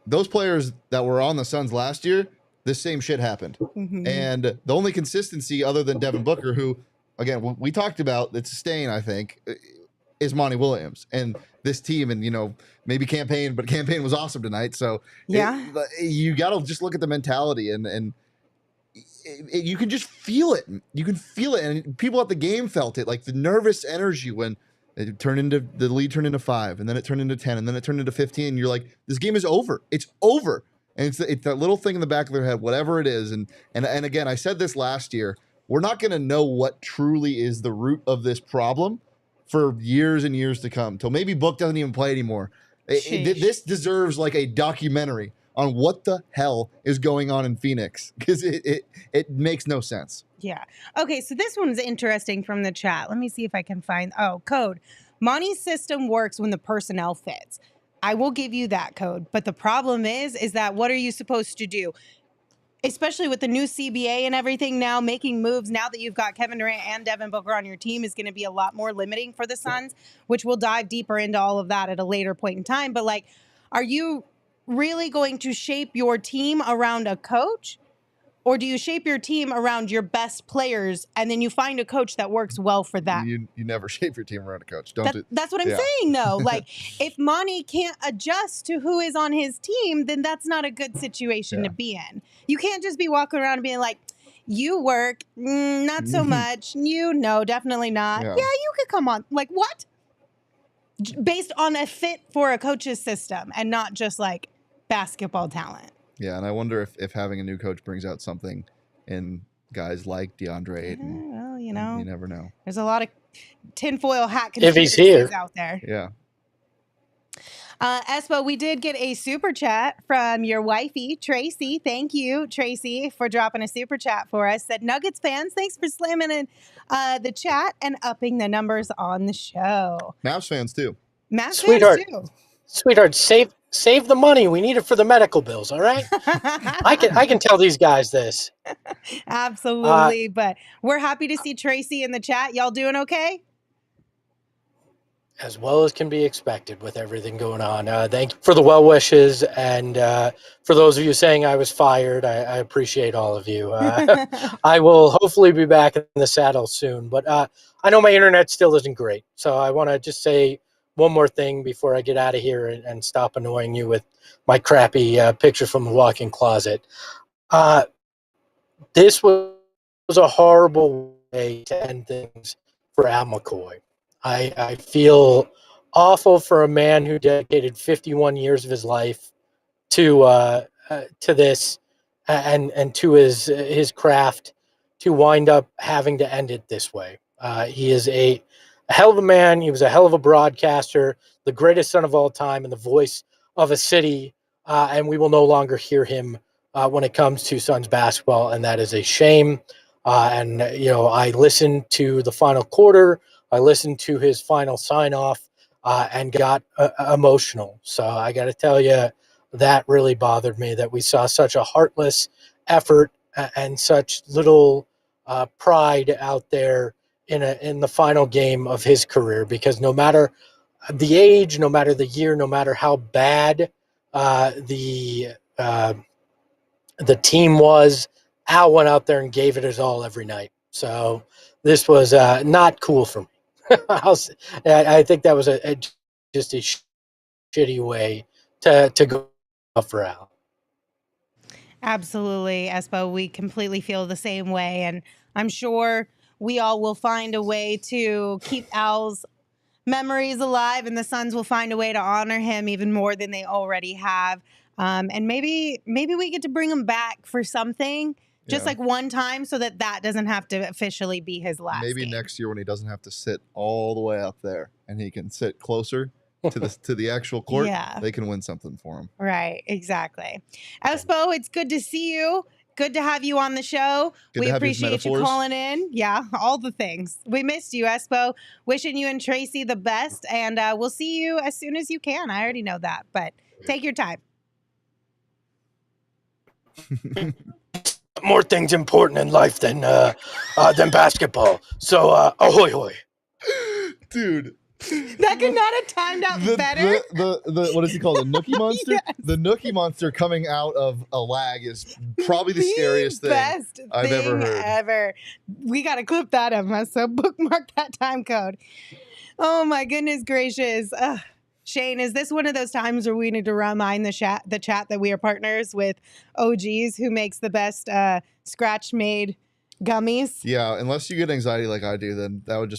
those players that were on the Suns last year, this same shit happened. Mm-hmm. And the only consistency other than Devin Booker, who, again, we talked about, it's staying, I think, is Monty Williams. And this team, and, maybe Campaign, but Campaign was awesome tonight. So you got to just look at the mentality and you can just feel it. You can feel it. And people at the game felt it, like the nervous energy when the lead turned into 5, and then it turned into 10, and then it turned into 15. And you're like, this game is over. It's over. And it's that little thing in the back of their head, whatever it is. And again, I said this last year, we're not going to know what truly is the root of this problem for years and years to come, till maybe Book doesn't even play anymore. This deserves like a documentary on what the hell is going on in Phoenix, because it makes no sense. Yeah. Okay, so this one's interesting from the chat. Let me see if I can find, code. Monty's system works when the personnel fits. I will give you that code. But the problem is that what are you supposed to do? Especially with the new CBA and everything now, making moves now that you've got Kevin Durant and Devin Booker on your team is going to be a lot more limiting for the Suns, which we'll dive deeper into all of that at a later point in time. But like, are you really going to shape your team around a coach? Or do you shape your team around your best players and then you find a coach that works well for that? You never shape your team around a coach. That's what I'm saying, though. Like, if Monty can't adjust to who is on his team, then that's not a good situation to be in. You can't just be walking around and being like, you work, not so much. You, no, definitely not. Yeah, you could come on. Like, what? Based on a fit for a coach's system and not just like basketball talent. Yeah, and I wonder if having a new coach brings out something in guys like DeAndre Ayton. Well, you never know. There's a lot of tinfoil hat if he's here out there. Yeah. Espo, we did get a super chat from your wifey, Tracy. Thank you, Tracy, for dropping a super chat for us. Said, Nuggets fans, thanks for slamming in the chat and upping the numbers on the show. Mavs fans, too. Mavs fans, too. Sweetheart, save the money. We need it for the medical bills, all right? I can tell these guys this. Absolutely. But we're happy to see Tracy in the chat. Y'all doing okay? As well as can be expected with everything going on. Thank you for the well wishes. And for those of you saying I was fired, I appreciate all of you. I will hopefully be back in the saddle soon. But I know my internet still isn't great. So I want to just say one more thing before I get out of here and stop annoying you with my crappy picture from the walk-in closet. This was a horrible way to end things for Al McCoy. I feel awful for a man who dedicated 51 years of his life to this and to his craft to wind up having to end it this way. He is a hell of a man. He was a hell of a broadcaster, the greatest son of all time, and the voice of a city. And we will no longer hear him when it comes to Suns basketball, and that is a shame. I listened to the final quarter. I listened to his final sign-off and got emotional. So I got to tell you, that really bothered me that we saw such a heartless effort and such little pride out there in the final game of his career. Because no matter the age, no matter the year, no matter how bad the team was, Al went out there and gave it his all every night. So this was not cool for me. I think that was just a shitty way to go for Al. Absolutely, Espo. We completely feel the same way. And I'm sure we all will find a way to keep Al's memories alive, and the Suns will find a way to honor him even more than they already have. And maybe we get to bring him back for something. Just like one time, so that doesn't have to officially be his last Maybe game. next year when he doesn't have to sit all the way up there and he can sit closer to the actual court, they can win something for him. Right, exactly. Espo, it's good to see you. Good to have you on the show. We appreciate you calling in. Yeah, all the things. We missed you, Espo. Wishing you and Tracy the best, and we'll see you as soon as you can. I already know that, but take your time. More things important in life than basketball. So ahoy hoy, dude. That could not have timed out better. The what is he called? The Nookie Monster? Yes. The Nookie Monster coming out of a lag is probably the scariest thing I've ever heard. We got to clip that up, so bookmark that time code. Oh my goodness gracious. Shane, is this one of those times where we need to remind the chat that we are partners with OGs who makes the best scratch-made gummies? Yeah, unless you get anxiety like I do, then that'd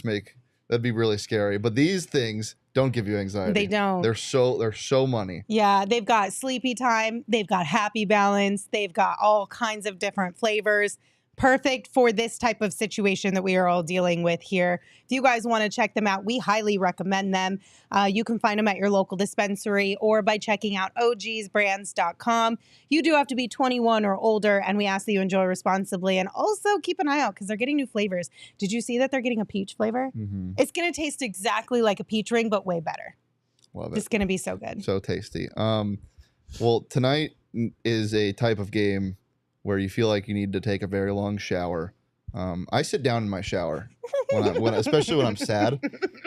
be really scary. But these things don't give you anxiety. They don't. They're so money. Yeah, they've got Sleepy Time. They've got Happy Balance. They've got all kinds of different flavors. Perfect for this type of situation that we are all dealing with here. If you guys want to check them out, we highly recommend them. You can find them at your local dispensary or by checking out ogsbrands.com. You do have to be 21 or older, and we ask that you enjoy responsibly. And also keep an eye out because they're getting new flavors. Did you see that they're getting a peach flavor? Mm-hmm. It's going to taste exactly like a peach ring, but way better. Love It's it. going to be so good. So tasty. Well, tonight is a type of game where you feel like you need to take a very long shower. I sit down in my shower especially when I'm sad.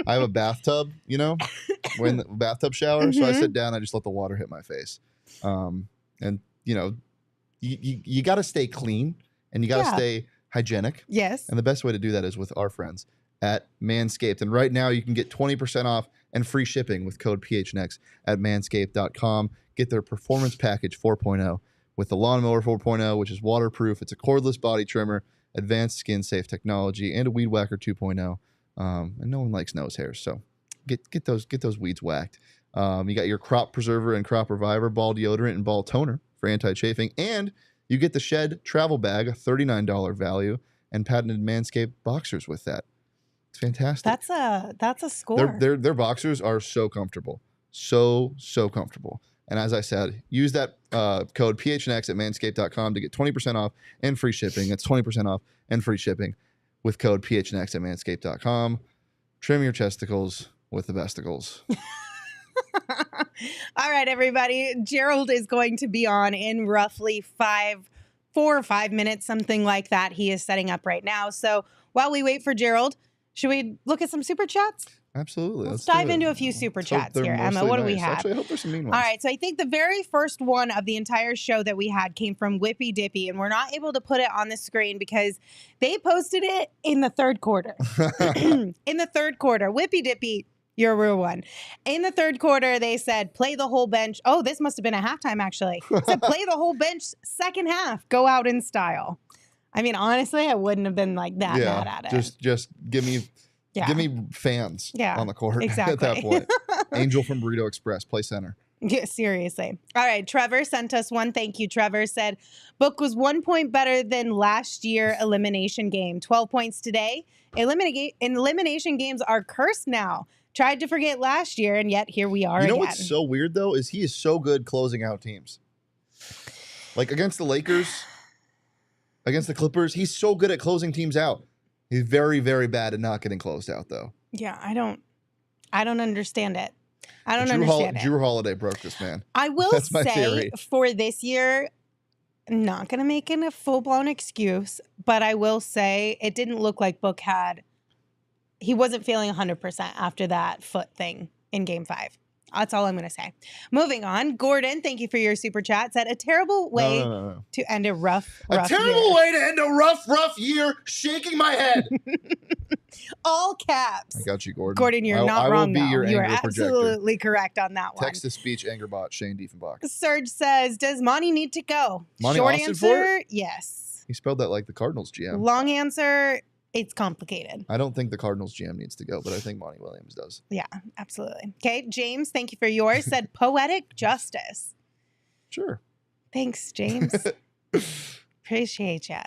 I have a bathtub, we're in the bathtub shower. So I sit down, I just let the water hit my face. And you got to stay clean and you got to stay hygienic. Yes. And the best way to do that is with our friends at Manscaped. And right now you can get 20% off and free shipping with code PHNX at manscaped.com. Get their Performance Package 4.0 with the Lawnmower 4.0, which is waterproof. It's a cordless body trimmer, advanced skin-safe technology, and a Weed Whacker 2.0. And no one likes nose hairs, so get those weeds whacked. You got your Crop Preserver and Crop Reviver ball deodorant and ball toner for anti-chafing, and you get the Shed Travel Bag, a $39 value, and patented Manscaped boxers with that. It's fantastic. That's a score. Their boxers are so comfortable. So comfortable. And as I said, use that code PHNX at manscaped.com to get 20% off and free shipping. That's 20% off and free shipping with code PHNX at manscaped.com. Trim your chesticles with the besticles. All right, everybody. Gerald is going to be on in roughly 4 or 5 minutes, something like that. He is setting up right now. So while we wait for Gerald, should we look at some super chats? Absolutely. Let's dive into a few super chats here. Emma, what do we have? Actually, I hope there's some mean ones. All right, so I think the very first one of the entire show that we had came from Whippy Dippy, and we're not able to put it on the screen because they posted it in the third quarter. In the third quarter, Whippy Dippy, you're a real one. In the third quarter, they said, play the whole bench. Oh, this must have been a halftime, actually. It said, play the whole bench second half. Go out in style. I mean, honestly, I wouldn't have been like that mad at it. Just give me fans on the court exactly. at that point. Angel from Burrito Express, play center. Yeah, seriously. All right, Trevor sent us one. Thank you, Trevor. Said, Book was 1 point better than last year elimination game. 12 points today. Elimination games are cursed now. Tried to forget last year, and yet here we are again. You know what's so weird, though, is he is so good closing out teams. Like against the Lakers, against the Clippers, he's so good at closing teams out. He's very, very bad at not getting closed out, though. Yeah, I don't understand it. I don't understand it. Drew Holiday broke this man. I will say for this year, I'm not going to make it a full-blown excuse, but I will say it didn't look like Book he wasn't feeling 100% after that foot thing in Game 5. That's all I'm going to say. Moving on. Gordon, thank you for your super chat. Said a terrible way to end a rough year. Way to end a rough year. Shaking my head. All caps. I got you, Gordon. Gordon, you're not wrong. You are absolutely correct on that one. Text-to-speech anger bot Shane Diefenbach. Serge says, "Does Monty need to go?" Monty Short Austin answer, yes. He spelled that like the Cardinals GM. Long answer, it's complicated. I don't think the Cardinals GM needs to go, but I think Monty Williams does. Yeah, absolutely. Okay, James, thank you for yours. Said poetic justice. Sure. Thanks, James. Appreciate ya.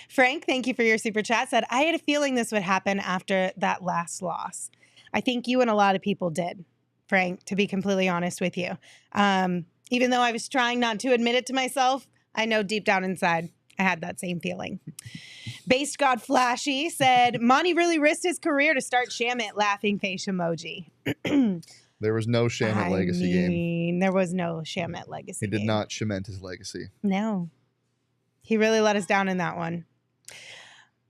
Frank, thank you for your super chat. Said, I had a feeling this would happen after that last loss. I think you and a lot of people did, Frank, to be completely honest with you. Even though I was trying not to admit it to myself, I know deep down inside I had that same feeling. Based God Flashy said, Monty really risked his career to start Shamit, laughing face emoji. There was no Shamit legacy game. There was no Shamit legacy game. He did not cement his legacy. No. He really let us down in that one.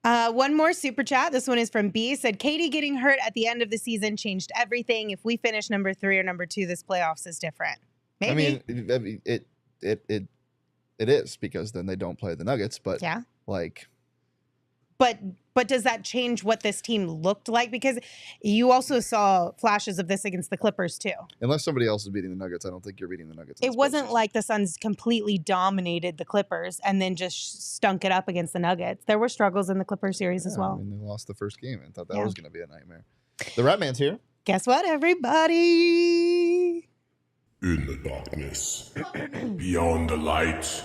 One more super chat. This one is from B. Said, Katie getting hurt at the end of the season changed everything. If we finish number 3 or number 2, this playoffs is different. Maybe. I mean, it is, because then they don't play the Nuggets, but yeah. Like, but does that change what this team looked like? Because you also saw flashes of this against the Clippers too. Unless somebody else is beating the Nuggets, I don't think you're beating the Nuggets. It wasn't like the Suns completely dominated the Clippers and then just stunk it up against the Nuggets. There were struggles in the Clippers series as well. I mean, they lost the first game and thought that was going to be a nightmare. The Ratman's here. Guess what, everybody? In the darkness, beyond the light,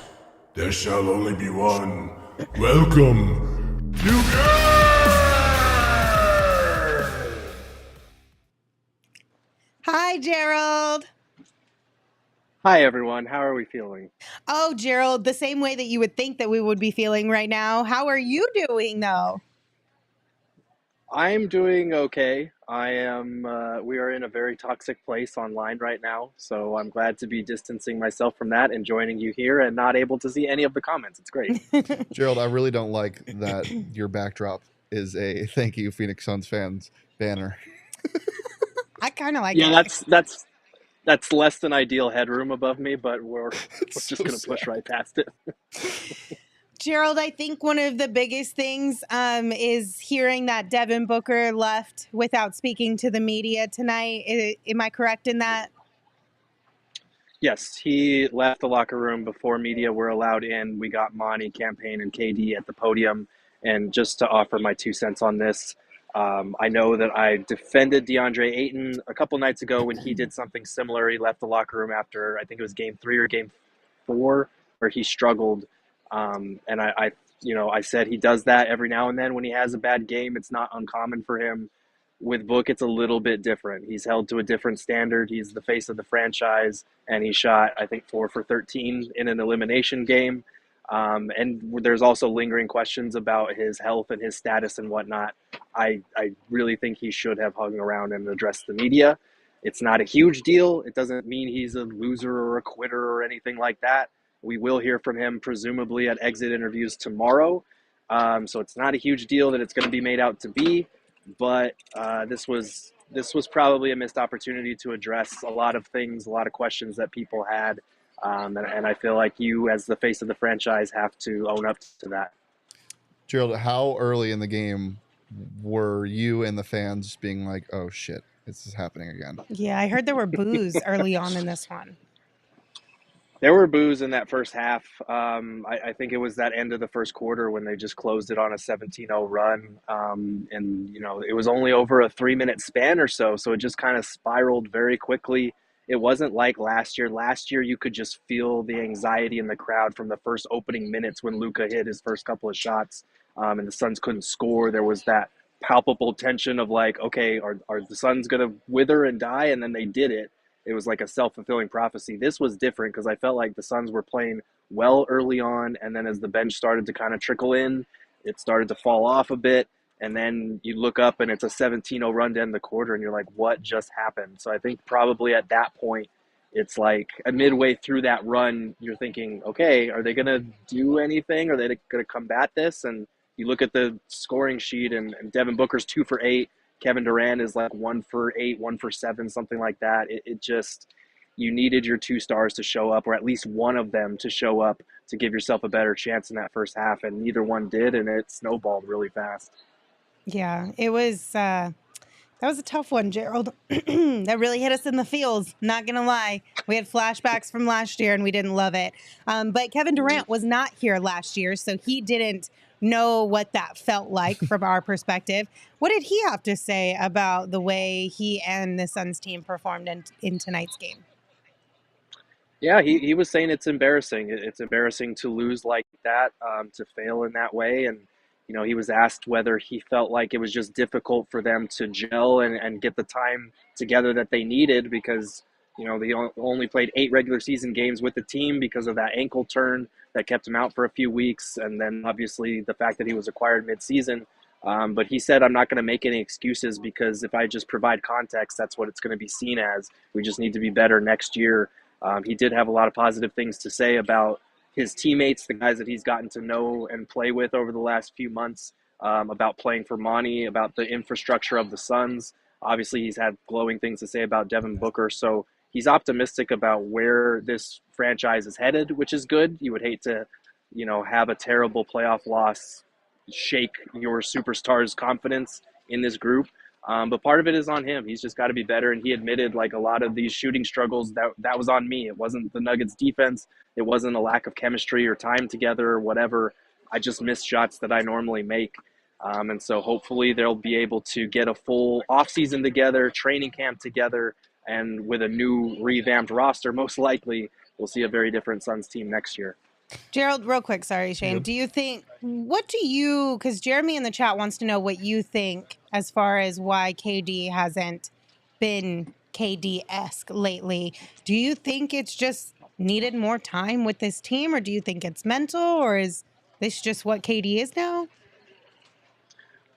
there shall only be one. Welcome to Hi, Gerald. Hi, everyone. How are we feeling? Oh, Gerald, the same way that you would think that we would be feeling right now. How are you doing, though? I'm doing okay. I am. We are in a very toxic place online right now, so I'm glad to be distancing myself from that and joining you here and not able to see any of the comments. It's great. Gerald, I really don't like that your backdrop is a "Thank you, Phoenix Suns fans" banner. I kind of like Yeah, it. that's less than ideal headroom above me, but we're It's just so gonna push sad. right past it. Gerald, I think one of the biggest things is hearing that Devin Booker left without speaking to the media tonight. Am I correct in that? Yes, he left the locker room before media were allowed in. We got Monty, Campaign, and KD at the podium. And just to offer my 2 cents on this, I know that I defended DeAndre Ayton a couple nights ago when he did something similar. He left the locker room after, I think it was game 3 or game 4, where he struggled. And I said he does that every now and then when he has a bad game. It's not uncommon for him. With Book, it's a little bit different. He's held to a different standard. He's the face of the franchise, and he shot, I think, 4 for 13 in an elimination game. And there's also lingering questions about his health and his status and whatnot. I really think he should have hung around and addressed the media. It's not a huge deal. It doesn't mean he's a loser or a quitter or anything like that. We will hear from him presumably at exit interviews tomorrow. So it's not a huge deal that it's going to be made out to be. But this was probably a missed opportunity to address a lot of things, a lot of questions that people had, and I feel like you, as the face of the franchise, have to own up to that. Gerald, how early in the game were you and the fans being like, "Oh shit, this is happening again"? Yeah, I heard there were boos early on in this one. There were boos in that first half. I think it was that end of the first quarter when they just closed it on a 17-0 run. And, it was only over a 3-minute span or so. So it just kind of spiraled very quickly. It wasn't like last year. Last year, you could just feel the anxiety in the crowd from the first opening minutes when Luka hit his first couple of shots and the Suns couldn't score. There was that palpable tension of like, okay, are the Suns going to wither and die? And then they did it. It was like a self-fulfilling prophecy. This was different because I felt like the Suns were playing well early on, and then as the bench started to kind of trickle in, it started to fall off a bit, and then you look up and it's a 17-0 run to end the quarter, and you're like, what just happened? So I think probably at that point, it's like midway through that run, you're thinking, okay, are they going to do anything? Are they going to combat this? And you look at the scoring sheet, and Devin Booker's 2 for 8. Kevin Durant is like 1 for 8, 1 for 7, something like that. It just, you needed your 2 stars to show up, or at least one of them to show up to give yourself a better chance in that first half, and neither one did, and it snowballed really fast. Yeah, it was. That was a tough one, Gerald. That really hit us in the feels. Not gonna lie, we had flashbacks from last year, and we didn't love it. But Kevin Durant was not here last year, so he didn't know what that felt like from our perspective. What did he have to say about the way he and the Suns team performed in tonight's game? Yeah, he was saying it's embarrassing. It's embarrassing to lose like that, to fail in that way. And, he was asked whether he felt like it was just difficult for them to gel and get the time together that they needed because, they only played 8 regular season games with the team because of that ankle turn that kept him out for a few weeks. And then obviously the fact that he was acquired midseason. But he said, I'm not going to make any excuses because if I just provide context, that's what it's going to be seen as. We just need to be better next year. He did have a lot of positive things to say about his teammates, the guys that he's gotten to know and play with over the last few months, about playing for Monty, about the infrastructure of the Suns. Obviously, he's had glowing things to say about Devin Booker. So he's optimistic about where this franchise is headed, which is good. You would hate to, have a terrible playoff loss shake your superstars' confidence in this group. But part of it is on him. He's just got to be better. And he admitted like a lot of these shooting struggles that was on me. It wasn't the Nuggets defense. It wasn't a lack of chemistry or time together or whatever. I just missed shots that I normally make. And so hopefully they'll be able to get a full offseason together, training camp together, and with a new revamped roster, most likely we'll see a very different Suns team next year. Gerald, real quick, sorry, Shane. Yep. Do you think, because Jeremy in the chat wants to know what you think as far as why KD hasn't been KD-esque lately. Do you think it's just needed more time with this team, or do you think it's mental, or is this just what KD is now?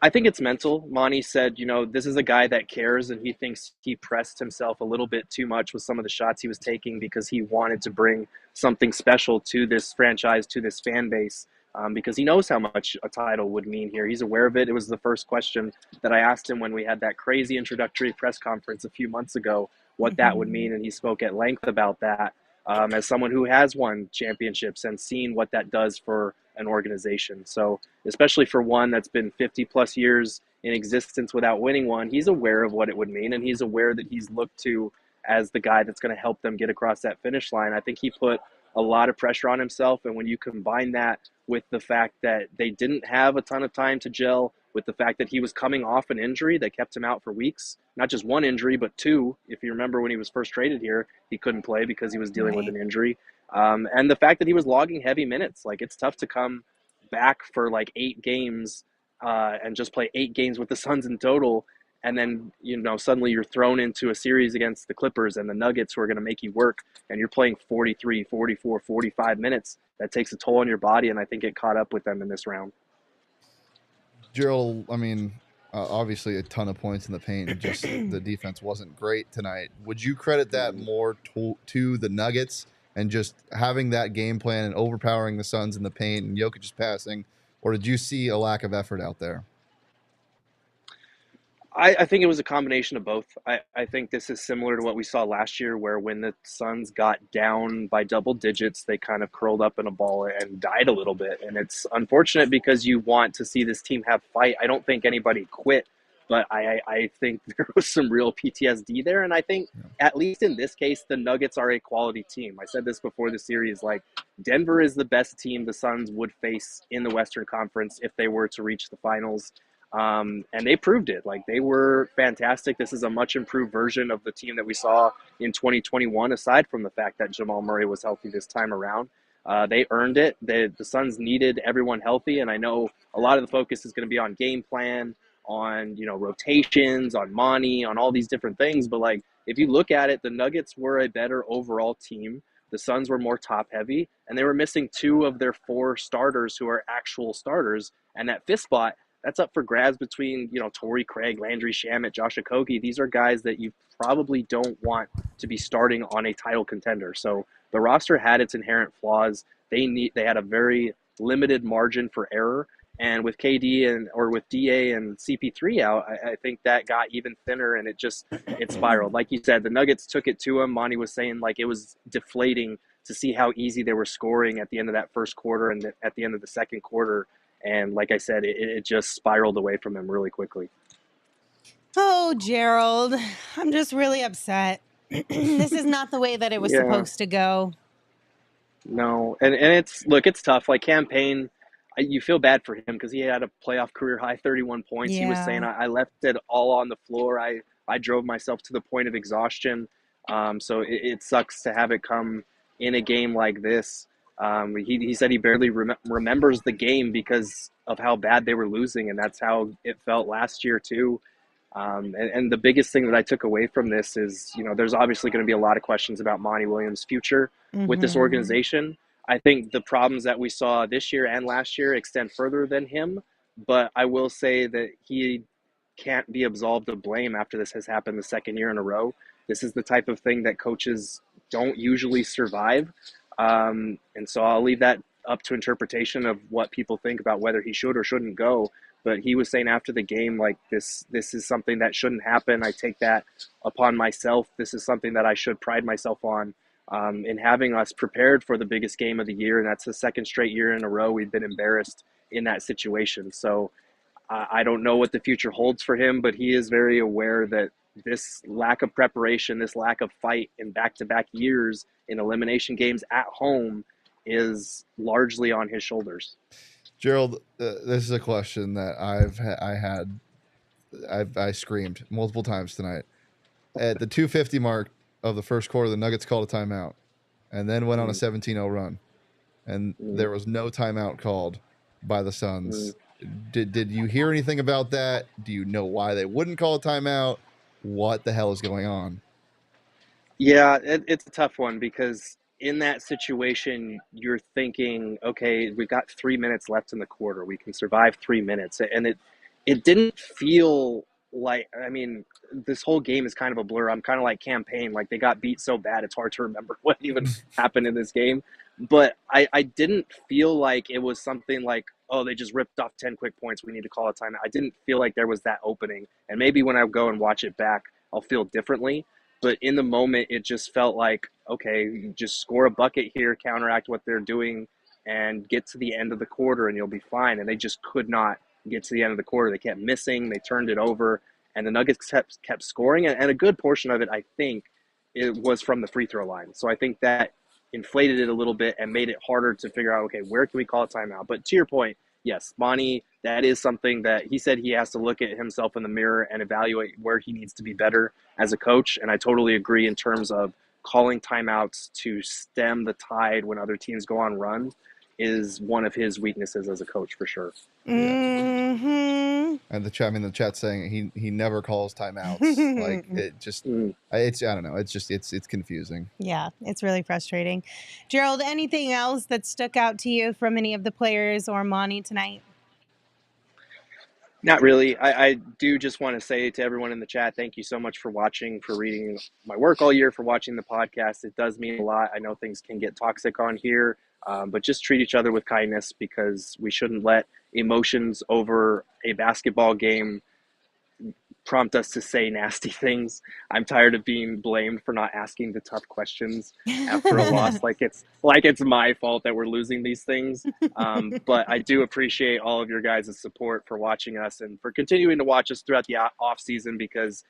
I think it's mental. Monty said, this is a guy that cares, and he thinks he pressed himself a little bit too much with some of the shots he was taking because he wanted to bring something special to this franchise, to this fan base, because he knows how much a title would mean here. He's aware of it. It was the first question that I asked him when we had that crazy introductory press conference a few months ago, what that would mean, and he spoke at length about that. As someone who has won championships and seen what that does for an organization. So especially for one that's been 50 plus years in existence without winning one, he's aware of what it would mean, and he's aware that he's looked to as the guy that's going to help them get across that finish line. I think he put a lot of pressure on himself, and when you combine that with the fact that they didn't have a ton of time to gel, with the fact that he was coming off an injury that kept him out for weeks, not just one injury, but two. If you remember when he was first traded here, he couldn't play because he was dealing with an injury. And the fact that he was logging heavy minutes, like it's tough to come back for like 8 games and just play 8 games with the Suns in total. And then, suddenly you're thrown into a series against the Clippers and the Nuggets who are going to make you work, and you're playing 43, 44, 45 minutes. That takes a toll on your body, and I think it caught up with them in this round. Gerald, obviously a ton of points in the paint. Just the defense wasn't great tonight. Would you credit that more to the Nuggets and just having that game plan and overpowering the Suns in the paint and Jokic's passing, or did you see a lack of effort out there? I think it was a combination of both. I think this is similar to what we saw last year, where when the Suns got down by double digits, they kind of curled up in a ball and died a little bit. And it's unfortunate because you want to see this team have fight. I don't think anybody quit, but I think there was some real PTSD there. And I think, at least in this case, the Nuggets are a quality team. I said this before the series, like Denver is the best team the Suns would face in the Western Conference if they were to reach the finals. And they proved it. Like, they were fantastic. This is a much improved version of the team that we saw in 2021, aside from the fact that Jamal Murray was healthy this time around. They earned it. The Suns needed everyone healthy, and I know a lot of the focus is going to be on game plan, on rotations, on Monty, on all these different things. But like, if you look at it, the Nuggets were a better overall team. The Suns were more top heavy, and they were missing 2 of their 4 starters who are actual starters. And that 5th spot, that's up for grabs between, Torrey Craig, Landry Shamet, Josh Okogie. These are guys that you probably don't want to be starting on a title contender. So the roster had its inherent flaws. They had a very limited margin for error. And with KD or with DA and CP3 out, I think that got even thinner, and it spiraled. Like you said, the Nuggets took it to him. Monty was saying like it was deflating to see how easy they were scoring at the end of that first quarter and at the end of the second quarter. And like I said, it just spiraled away from him really quickly. Oh, Gerald, I'm just really upset. This is not the way that it was supposed to go. No, and it's tough. Like campaign, you feel bad for him because he had a playoff career high 31 points. He was saying, I left it all on the floor. I drove myself to the point of exhaustion. So it sucks to have it come in a game like this. He said he barely remembers the game because of how bad they were losing, and that's how it felt last year too. And the biggest thing that I took away from this is, there's obviously going to be a lot of questions about Monty Williams' future with this organization. I think the problems that we saw this year and last year extend further than him, but I will say that he can't be absolved of blame after this has happened the second year in a row. This is the type of thing that coaches don't usually survive. And so I'll leave that up to interpretation of what people think about whether he should or shouldn't go. But he was saying after the game, like, this is something that shouldn't happen. I take that upon myself. This is something that I should pride myself on in having us prepared for the biggest game of the year. And that's the second straight year in a row we've been embarrassed in that situation. So I don't know what the future holds for him, but he is very aware that this lack of preparation, this lack of fight in back-to-back years in elimination games at home is largely on his shoulders. Gerald, this is a question that I screamed multiple times tonight. At the 2:50 mark of the first quarter, the Nuggets called a timeout and then went on a 17-0 run. And there was no timeout called by the Suns. Did you hear anything about that? Do you know why they wouldn't call a timeout? What the hell is going on? Yeah, it's a tough one because in that situation, you're thinking, okay, we've got 3 minutes left in the quarter. We can survive 3 minutes. And it didn't feel like, I mean, this whole game is kind of a blur. I'm kind of like campaign, like they got beat so bad it's hard to remember what even happened in this game. But I didn't feel like it was something like, oh, they just ripped off 10 quick points, we need to call a timeout. I didn't feel like there was that opening. And maybe when I go and watch it back, I'll feel differently. But in the moment, it just felt like, okay, you just score a bucket here, counteract what they're doing, and get to the end of the quarter and you'll be fine. And they just could not get to the end of the quarter. They kept missing. They turned it over. And the Nuggets kept scoring. And a good portion of it, I think, it was from the free throw line. So I think that inflated it a little bit and made it harder to figure out, okay, where can we call a timeout? But to your point, yes, Monty, that is something that he said he has to look at himself in the mirror and evaluate where he needs to be better as a coach. And I totally agree in terms of calling timeouts to stem the tide when other teams go on runs is one of his weaknesses as a coach for sure. Mm-hmm. And the chat saying he never calls timeouts. Like it just, it's, I don't know. It's just, it's confusing. Yeah, it's really frustrating. Gerald, anything else that stuck out to you from any of the players or Monty tonight? Not really. I do just want to say to everyone in the chat, thank you so much for watching, for reading my work all year, for watching the podcast. It does mean a lot. I know things can get toxic on here, but just treat each other with kindness because we shouldn't let emotions over a basketball game prompt us to say nasty things. I'm tired of being blamed for not asking the tough questions after a loss. Like it's my fault that we're losing these things. But I do appreciate all of your guys' support for watching us and for continuing to watch us throughout the off season because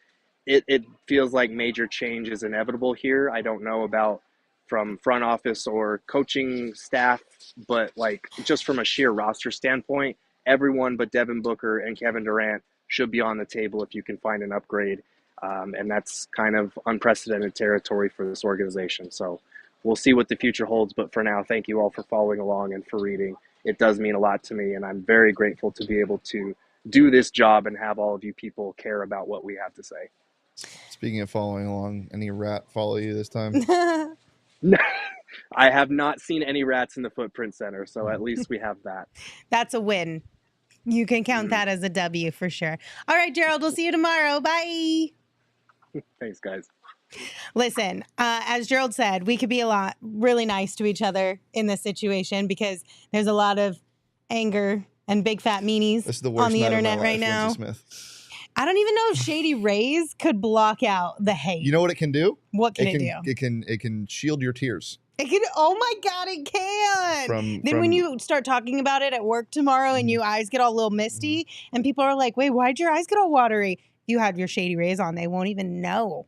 it feels like major change is inevitable here. I don't know about from front office or coaching staff, but like just from a sheer roster standpoint, everyone but Devin Booker and Kevin Durant should be on the table if you can find an upgrade. And that's kind of unprecedented territory for this organization. So we'll see what the future holds. But for now, thank you all for following along and for reading. It does mean a lot to me. And I'm very grateful to be able to do this job and have all of you people care about what we have to say. Speaking of following along, any rat follow you this time? I have not seen any rats in the Footprint Center. So at least we have that. That's a win. You can count that as a W for sure. All right, Gerald, we'll see you tomorrow. Bye. Thanks, guys. Listen, as Gerald said, we could be really nice to each other in this situation because there's a lot of anger and big fat meanies This is the worst on the night of my internet life, right now. Lindsey Smith. I don't even know if Shady Rays could block out the hate. You know what it can do? What can it do? It can shield your tears. It can. Oh my God, it can. Then when you start talking about it at work tomorrow and your eyes get all a little misty and people are like, wait, why'd your eyes get all watery? You had your Shady Rays on. They won't even know.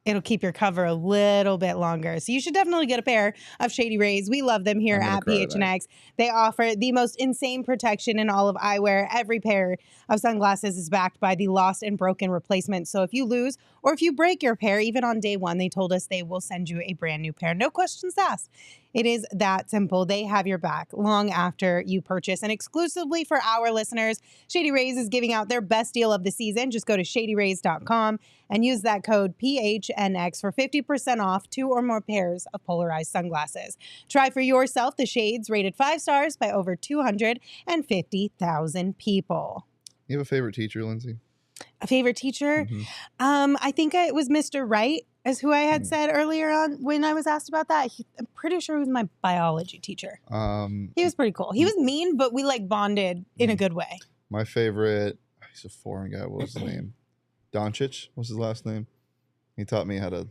It'll keep your cover a little bit longer. So you should definitely get a pair of Shady Rays. We love them here at PHNX. They offer the most insane protection in all of eyewear. Every pair of sunglasses is backed by the lost and broken replacement. So if you lose or if you break your pair, even on day one, they told us they will send you a brand new pair. No questions asked. It is that simple. They have your back long after you purchase. And exclusively for our listeners, Shady Rays is giving out their best deal of the season. Just go to shadyrays.com and use that code PHNX for 50% off 2 or more pairs of polarized sunglasses. Try for yourself the shades rated 5 stars by over 250,000 people. You have a favorite teacher, Lindsay? A favorite teacher? I think it was Mr. Wright, is who I had said earlier on when I was asked about that. I'm pretty sure he was my biology teacher. He was pretty cool. He was mean, but we like bonded in a good way. My favorite, he's a foreign guy. What was his name? Doncic was his last name. He taught me how to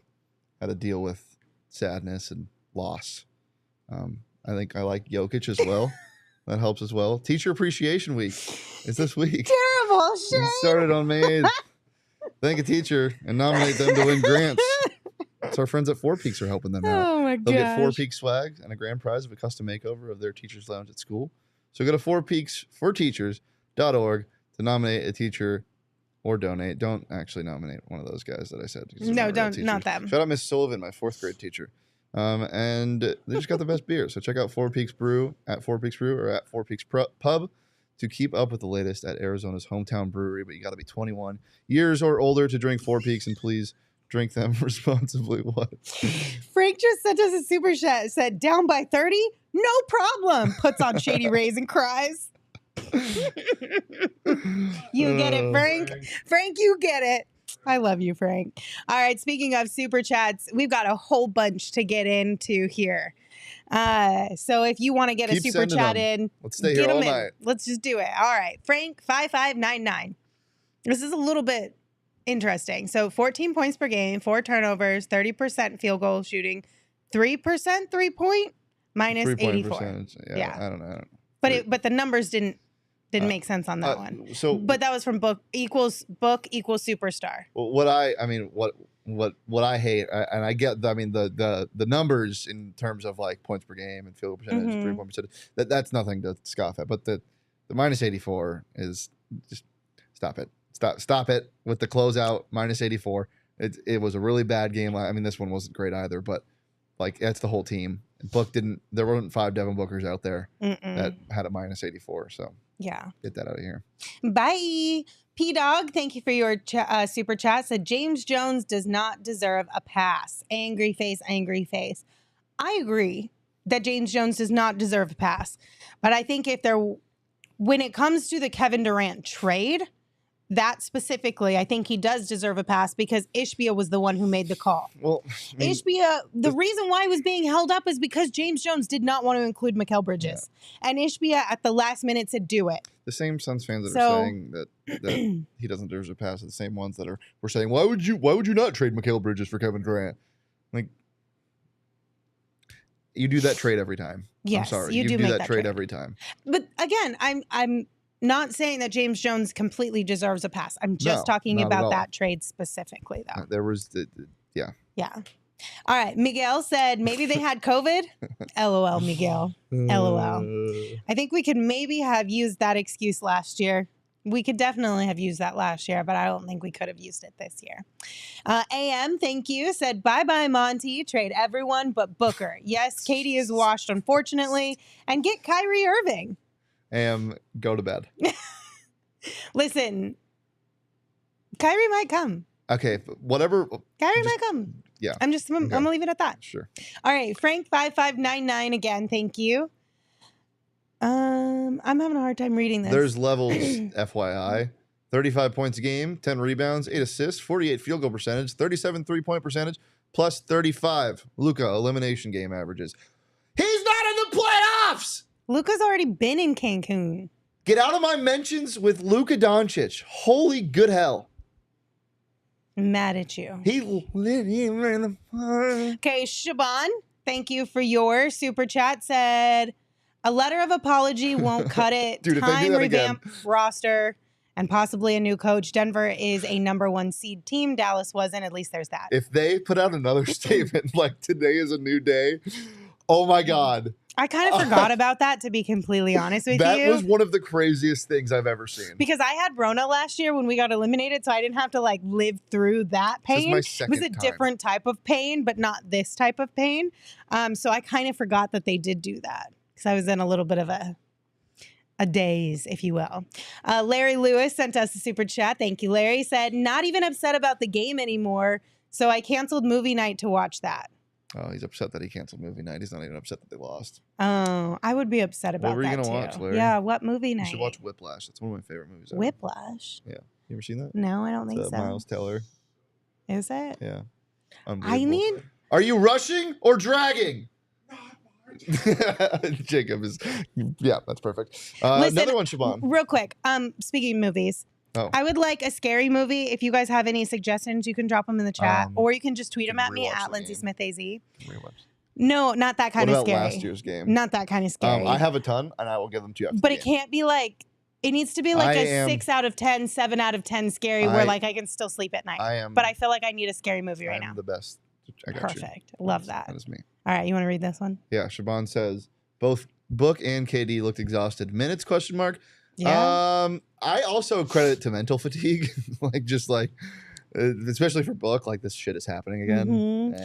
deal with sadness and loss. I think I like Jokic as well. That helps as well. Teacher Appreciation Week is this week. Terrible shit. It started on May 8th. Thank a teacher and nominate them to win grants. So our friends at Four Peaks are helping them out. Oh my They'll get gosh. 4 Peaks swag and a grand prize of a custom makeover of their teacher's lounge at school. So go to 4peaksforteachers.org to nominate a teacher or donate. Don't actually nominate one of those guys that I said. No, don't. Not them. Shout out Miss Sullivan, my 4th grade teacher. And they just got the best beer. So check out 4 Peaks Brew at 4 Peaks Brew or at 4 Peaks Pub to keep up with the latest at Arizona's hometown brewery. But you got to be 21 years or older to drink 4 Peaks, and please drink them responsibly. What? Frank just sent us a super chat. Said, down by 30? No problem. Puts on Shady Rays and cries. You get it, Frank. Frank, you get it. I love you, Frank. All right, speaking of super chats, we've got a whole bunch to get into here. So if you want to get Keep a super chat them. in, Let's stay get here all them in. night. Let's just do it. All right, Frank 5599. This is a little bit interesting. So 14 points per game, 4 turnovers, 30% field goal shooting, 3% 3-point, minus 3-point 84. percentage. Yeah, Yeah. I don't know. But the numbers didn't make sense on that one. So, But that was from book equals superstar. what I hate, and I get, the numbers in terms of like points per game and field goal percentage, 3-point percentage, that's nothing to scoff at. But the minus 84 is just stop it with the closeout minus 84. It was a really bad game. I mean, this one wasn't great either, but like that's the whole team. There weren't 5 Devin Bookers out there that had a minus 84. So yeah, get that out of here. Bye. P-Dog, thank you for your super chat. Said James Jones does not deserve a pass. Angry face, angry face. I agree that James Jones does not deserve a pass. But I think when it comes to the Kevin Durant trade, that specifically, I think he does deserve a pass because Ishbia was the one who made the call. Well, Ishbia, the reason why he was being held up is because James Jones did not want to include Mikal Bridges. Yeah. And Ishbia at the last minute said, do it. The same Suns fans that are saying that he doesn't deserve a pass are the same ones that were saying, why would you not trade Mikal Bridges for Kevin Durant? Like, you do that trade every time. Yes, I'm sorry. you do make that trade every time. But again, I'm not saying that James Jones completely deserves a pass. I'm just talking about that trade specifically, though. There was, yeah. Yeah. All right. Miguel said maybe they had COVID. LOL, Miguel. LOL. I think we could maybe have used that excuse last year. We could definitely have used that last year, but I don't think we could have used it this year. AM, thank you, said, bye-bye, Monty. Trade everyone but Booker. Yes, Katie is washed, unfortunately. And get Kyrie Irving. AM, go to bed. Listen, Kyrie might come. Okay, whatever. Kyrie might come. Yeah. I'm going to leave it at that. Sure. All right, Frank5599 again, thank you. I'm having a hard time reading this. There's levels, FYI. 35 points a game, 10 rebounds, 8 assists, 48 field goal percentage, 37 3-point percentage, plus 35 Luka elimination game averages. He's not in the playoffs! Luka's already been in Cancun. Get out of my mentions with Luka Doncic. Holy good hell. I'm mad at you. He lit him in the fire. Okay, Shaban, thank you for your super chat. Said, a letter of apology won't cut it. Dude, if they do that revamp roster and possibly a new coach. Denver is a #1 seed team. Dallas wasn't. At least there's that. If they put out another statement like today is a new day, oh my God. I kind of forgot about that, to be completely honest with you. That was one of the craziest things I've ever seen. Because I had Rona last year when we got eliminated, so I didn't have to like live through that pain. This is my it was a second time. different type of pain, but not this type of pain. So I kind of forgot that they did do that because I was in a little bit of a daze, if you will. Larry Lewis sent us a super chat. Thank you, Larry. Said, not even upset about the game anymore, so I canceled movie night to watch that. Oh, he's upset that he canceled movie night. He's not even upset that they lost. Oh, I would be upset about that. What were you going to watch, Larry? Yeah, what movie night? You should watch Whiplash. That's one of my favorite movies ever. Whiplash? Yeah. You ever seen that? No, I don't think so. Miles Teller. Is it? Yeah. I need... Are you rushing or dragging? Jacob is... Yeah, that's perfect. Listen, another one, Siobhan. Real quick. Speaking of movies, I would like a scary movie. If you guys have any suggestions, you can drop them in the chat. Or you can just tweet them at me at Lindsay Smith AZ. No, not that kind of scary. Last year's game? Not that kind of scary. I have a ton, and I will give them to you after But it can't be like... It needs to be like a 6 out of 10, 7 out of 10 scary where like I can still sleep at night. But I feel like I need a scary movie right now. I'm the best. I got Perfect. Love that. That is me. All right, you want to read this one? Yeah, Siobhan says, both Book and KD looked exhausted. Minutes, question mark? Yeah. I also credit it to mental fatigue. Especially for Book, like this shit is happening again. And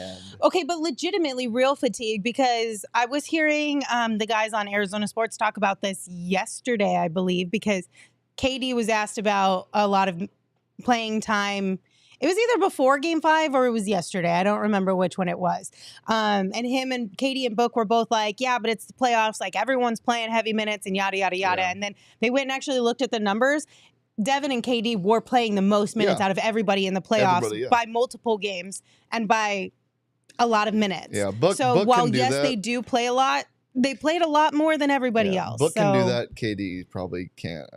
okay, but legitimately real fatigue, because I was hearing the guys on Arizona Sports talk about this yesterday, I believe, because KD was asked about a lot of playing time. It was either before Game 5 or it was yesterday. I don't remember which one it was. And him and Katie and Book were both like, yeah, but it's the playoffs. Like everyone's playing heavy minutes and yada, yada, yada. Yeah. And then they went and actually looked at the numbers. Devin and KD were playing the most minutes out of everybody in the playoffs by multiple games and by a lot of minutes. Yeah, Book while yes, they do play a lot, they played a lot more than everybody else. Book can do that. KD probably can't.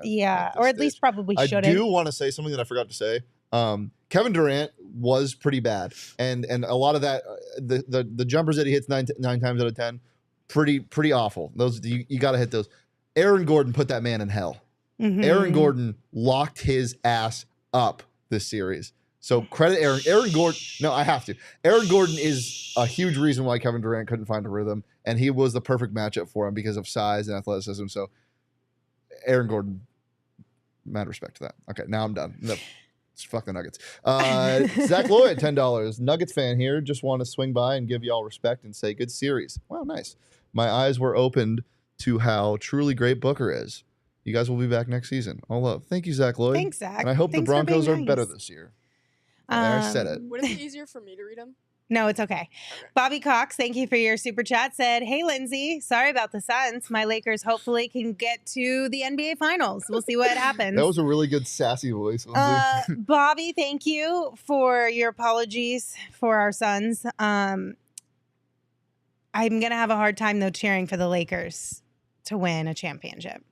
Or at least probably shouldn't. I do want to say something that I forgot to say. Kevin Durant was pretty bad, and a lot of that, the jumpers that he hits nine times out of 10, pretty awful. Those you got to hit those. Aaron Gordon put that man in hell. Mm-hmm. Aaron Gordon locked his ass up this series. So credit Aaron. Aaron Gordon. No, I have to. Aaron Gordon is a huge reason why Kevin Durant couldn't find a rhythm, and he was the perfect matchup for him because of size and athleticism. So Aaron Gordon, mad respect to that. Okay, now I'm done. No, fuck the Nuggets. Zach Lloyd, $10. Nuggets fan here. Just want to swing by and give y'all respect and say good series. Wow, nice. My eyes were opened to how truly great Booker is. You guys will be back next season. All love. Thank you, Zach Lloyd. Thanks, Zach. And I hope the Broncos are better this year. I said it. Would it be easier for me to read them? No, it's okay. Bobby Cox, thank you for your super chat. Said, hey, Lindsay, sorry about the Suns. My Lakers hopefully can get to the NBA Finals. We'll see what happens. That was a really good sassy voice. Bobby, thank you for your apologies for our Suns. I'm going to have a hard time, though, cheering for the Lakers to win a championship.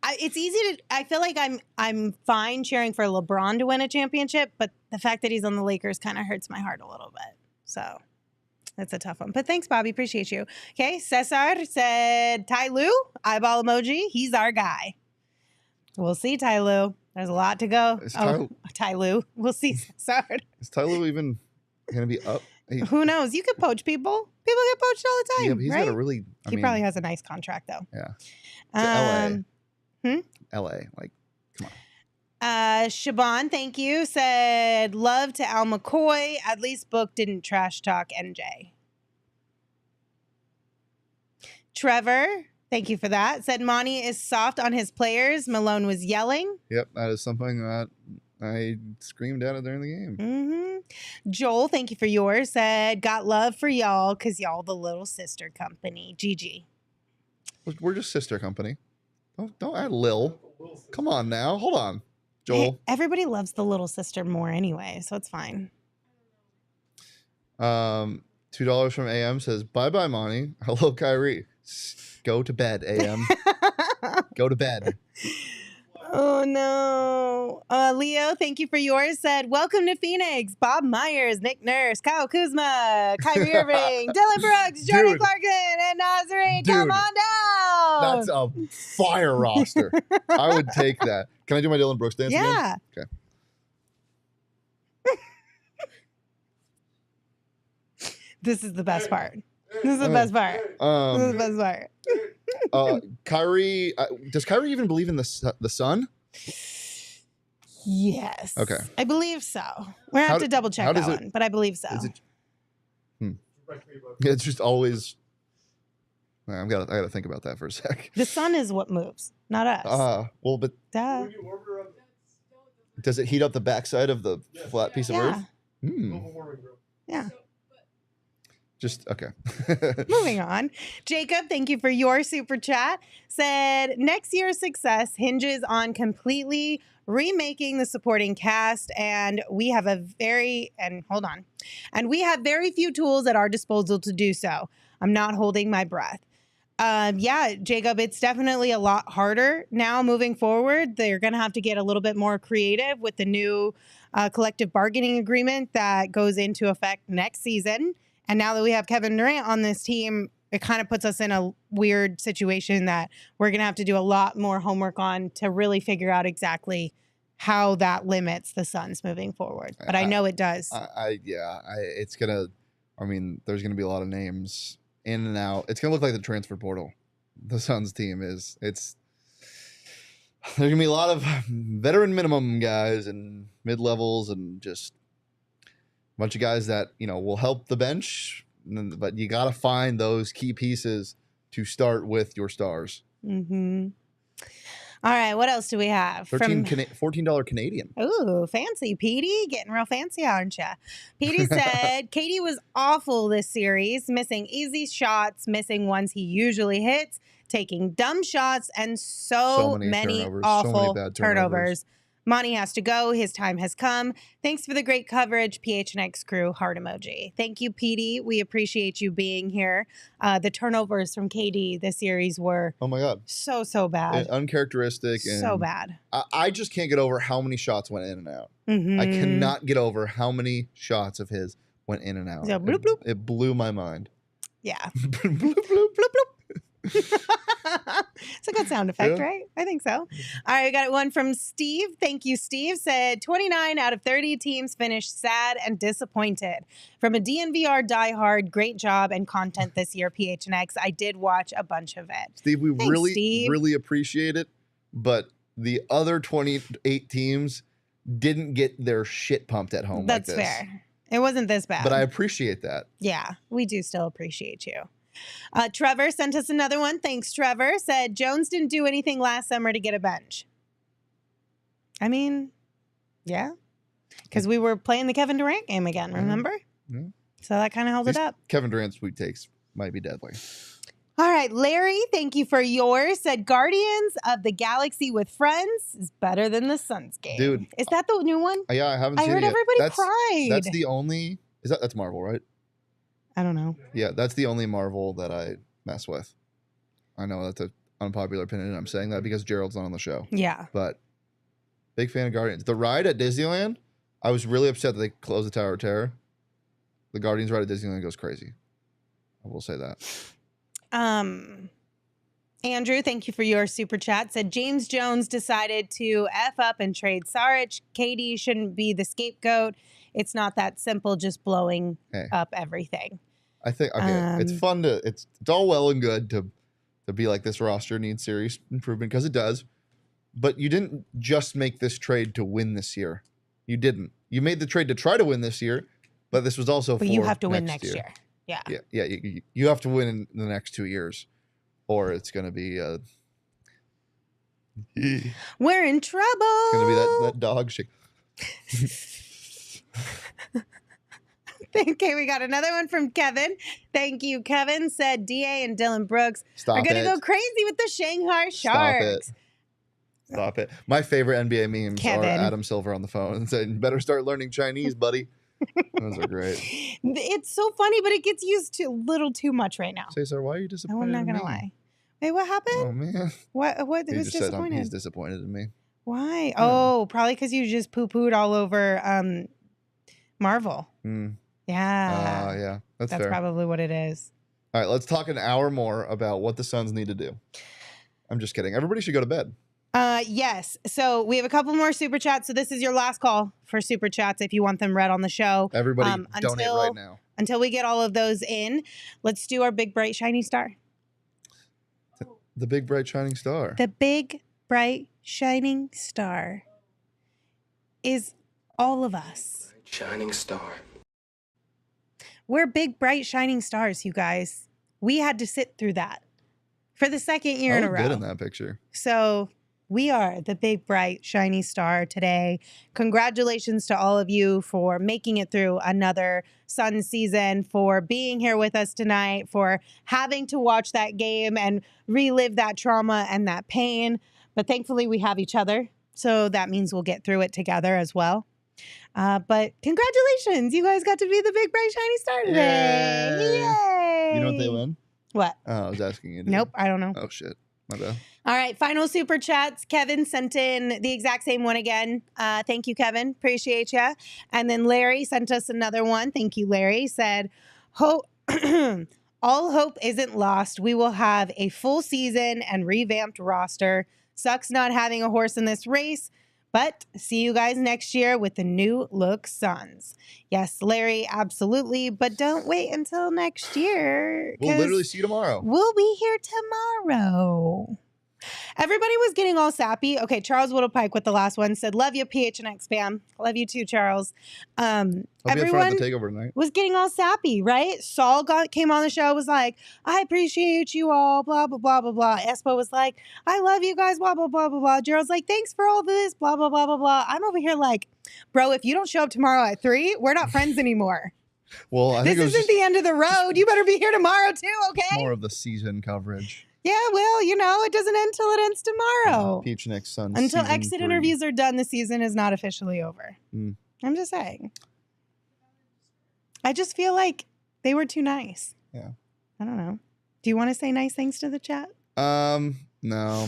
It's easy to. I feel like I'm fine cheering for LeBron to win a championship, but the fact that he's on the Lakers kind of hurts my heart a little bit. So that's a tough one. But thanks, Bobby. Appreciate you. Okay, Cesar said Ty Lue, eyeball emoji. He's our guy. We'll see, Ty Lue. There's a lot to go. Ty Lue. We'll see, Cesar. Is Ty Lue even going to be up? Who knows? You could poach people. People get poached all the time. Yeah, but he's got a really. He probably has a nice contract, though. Yeah. To LA, like, come on. Shaban, thank you. Said, love to Al McCoy. At least Book didn't trash talk NJ. Trevor, thank you for that. Said, Monty is soft on his players. Malone was yelling. Yep, that is something that I screamed at it during the game. Mm-hmm. Joel, thank you for yours. Said, got love for y'all because y'all the little sister company. GG. We're just sister company. Don't add Lil. Come on now. Hold on, Joel. Hey, everybody loves the little sister more anyway, so it's fine. $2 from AM says, bye-bye, Monty. Hello, Kyrie. Go to bed, AM. Go to bed. Oh, no. Leo, thank you for yours. Said, welcome to Phoenix. Bob Myers, Nick Nurse, Kyle Kuzma, Kyrie Irving, Dylan Brooks, Jordan Clarkson, and Nazarene. Come on down. That's a fire roster. I would take that. Can I do my Dylan Brooks dance again? Okay. This is the best part. This is the best part. This is the best part. Kyrie, does Kyrie even believe in the sun? Yes. Okay. I believe so. We're going to have to double check that one, but I believe so. It's just always. I gotta think about that for a sec. The sun is what moves, not us. Well, but duh. Does it heat up the backside of the flat piece of earth? Yeah. Just okay. Moving on. Jacob, thank you for your super chat. Said next year's success hinges on completely remaking the supporting cast, and we have very few tools at our disposal to do so. I'm not holding my breath. Yeah, Jacob, it's definitely a lot harder now moving forward. They're going to have to get a little bit more creative with the new collective bargaining agreement that goes into effect next season. And now that we have Kevin Durant on this team, it kind of puts us in a weird situation that we're going to have to do a lot more homework on to really figure out exactly how that limits the Suns moving forward. But I know it does. It's going to, there's going to be a lot of names in and out. It's going to look like the transfer portal. The Suns team is. There's going to be a lot of veteran minimum guys and mid-levels and just a bunch of guys that, will help the bench, but you got to find those key pieces to start with your stars. Mm-hmm. All right, what else do we have? $14 Canadian. Ooh, fancy. Petey, getting real fancy, aren't ya? Petey said, Katie was awful this series, missing easy shots, missing ones he usually hits, taking dumb shots, and so many turnovers, awful so many bad turnovers. Monty has to go. His time has come. Thanks for the great coverage, PHNX crew. Heart emoji. Thank you, Petey. We appreciate you being here. The turnovers from KD this series were Oh my God. so bad. Uncharacteristic. And So bad. I just can't get over how many shots went in and out. Mhm. I cannot get over how many shots of his went in and out. So bloop, bloop. It blew my mind. Yeah. bloop, bloop. Bloop, bloop. It's a good sound effect, Yeah. right? I think so. All right, we got one from Steve. Thank you, Steve. Said 29 out of 30 teams finished sad and disappointed. From a DNVR diehard, great job and content this year, PHNX. I did watch a bunch of it. Steve, we Thanks, Steve. really appreciate it, but the other 28 teams didn't get their shit pumped at home That's like this. fair. It wasn't this bad. But I appreciate that. Yeah, we do still appreciate you. Trevor sent us another one. Thanks, Trevor. Said Jones didn't do anything last summer to get a bench. I mean, yeah. Because we were playing the Kevin Durant game again, remember? Yeah. So that kind of held it up. Kevin Durant's sweep takes might be deadly. All right, Larry, thank you for yours. Said Guardians of the Galaxy with Friends is better than the Suns game. Dude. Is that the new one? Yeah, I haven't I seen heard it yet. everybody cried. That's the only... That's Marvel, right? I don't know. Yeah, that's the only Marvel that I mess with. I know that's an unpopular opinion, and I'm saying that because Gerald's not on the show. Yeah. But big fan of Guardians. The ride at Disneyland, I was really upset that they closed the Tower of Terror. The Guardians ride at Disneyland goes crazy. I will say that. Andrew, thank you for your super chat. Said James Jones decided to F up and trade Saric. KD shouldn't be the scapegoat. It's not that simple, just blowing up everything. I think it's fun to it's all well and good to be like this roster needs serious improvement because it does. But you didn't just make this trade to win this year. You didn't. You made the trade to try to win this year, but this was also But for you have to win next year. Yeah. Yeah. You have to win in the next 2 years, or it's going to be we're in trouble. It's going to be that dog shit. Okay, we got another one from Kevin. Thank you, Kevin. Said DA and Dylan Brooks are going to go crazy with the Shanghai Sharks. Stop it. My favorite NBA memes Kevin. are Adam Silver on the phone and saying, better start learning Chinese, buddy. Those are great. It's so funny, but it gets used to a little too much right now. Cesar, why are you disappointed I'm not going to lie. Wait, what happened? Oh, man. What? He Who's just said disappointed? he's disappointed in me. Why? Yeah. Oh, probably because you just poo-pooed all over Marvel. Yeah. Yeah. That's That's fair. probably what it is. All right, let's talk an hour more about what the Suns need to do. I'm just kidding. Everybody should go to bed. Yes. So we have a couple more super chats. So this is your last call for super chats if you want them read on the show. Everybody donate right now. Until we get all of those in, let's do our big, bright, shiny star. The big, bright, shining star. The big, bright, shining star is all of us. Shining star. We're big, bright, shining stars, you guys. We had to sit through that for the second year in a row. Good in that picture. So we are the big, bright, shiny star today. Congratulations to all of you for making it through another Suns season, for being here with us tonight, for having to watch that game and relive that trauma and that pain. But thankfully, we have each other. So that means we'll get through it together as well. But congratulations. You guys got to be the big, bright, shiny star today. Yay. You know what they win? What? Oh, I was asking you. Nope, I don't know. Oh, shit. My bad. All right, final super chats. Kevin sent in the exact same one again. Thank you, Kevin. Appreciate you. And then Larry sent us another one. Thank you, Larry. Said, all hope isn't lost. We will have a full season and revamped roster. Sucks not having a horse in this race, but see you guys next year with the new look Suns. Yes, Larry, absolutely. But don't wait until next year. We'll literally see you tomorrow. We'll be here tomorrow. Everybody was getting all sappy. Okay, Charles Whittlepike with the last one said, "Love you, PHNX fam. Love you too, Charles." Everyone the takeover tonight. was getting all sappy, right? Saul came on the show, was like, "I appreciate you all, blah, blah, blah, blah, blah." Espo was like, "I love you guys, blah, blah, blah, blah, blah." Gerald's like, "Thanks for all this, blah, blah, blah, blah, blah." I'm over here like, bro, if you don't show up tomorrow at 3, we're not friends anymore. Well, I think This isn't the end of the road. You better be here tomorrow too, okay? more of the season coverage. Yeah, well, it doesn't end till it ends tomorrow. PHNX Suns. Until season exit 3. interviews are done, the season is not officially over. Mm. I'm just saying. I just feel like they were too nice. Yeah. I don't know. Do you want to say nice things to the chat? No.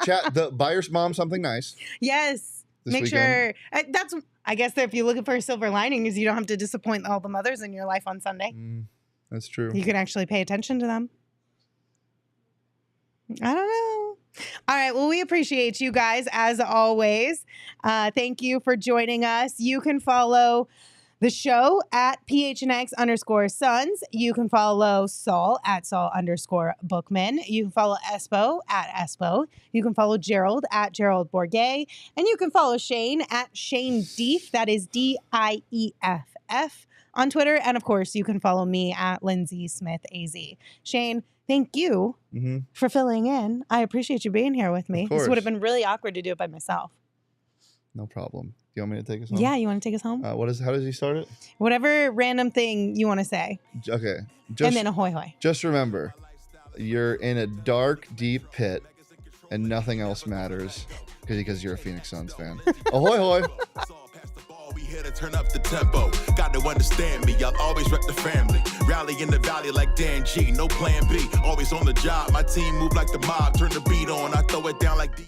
Chat, buy your mom something nice. Yes. This Make weekend. sure. That's. I guess that if you're looking for a silver lining, is you don't have to disappoint all the mothers in your life on Sunday. That's true. You can actually pay attention to them. I don't know. All right. Well, we appreciate you guys as always. Thank you for joining us. You can follow the show at PHNX_Suns. You can follow Saul at Saul_Bookman. You can follow Espo at Espo. You can follow Gerald at Gerald Bourget. And you can follow Shane at Shane Deef. That is DIEFF on Twitter. And of course, you can follow me at Lindsay Smith AZ. Shane, thank you for filling in. I appreciate you being here with me. This would have been really awkward to do it by myself. No problem. Do you want me to take us home? Yeah, you want to take us home? How does he start it? Whatever random thing you want to say. Okay. And then ahoy hoy. Just remember, you're in a dark, deep pit, and nothing else matters because you're a Phoenix Suns fan. Ahoy hoy. We here to turn up the tempo. Got to understand me. I'll always rep the family. Rally in the valley like Dan G. No plan B. Always on the job. My team move like the mob. Turn the beat on. I throw it down like D.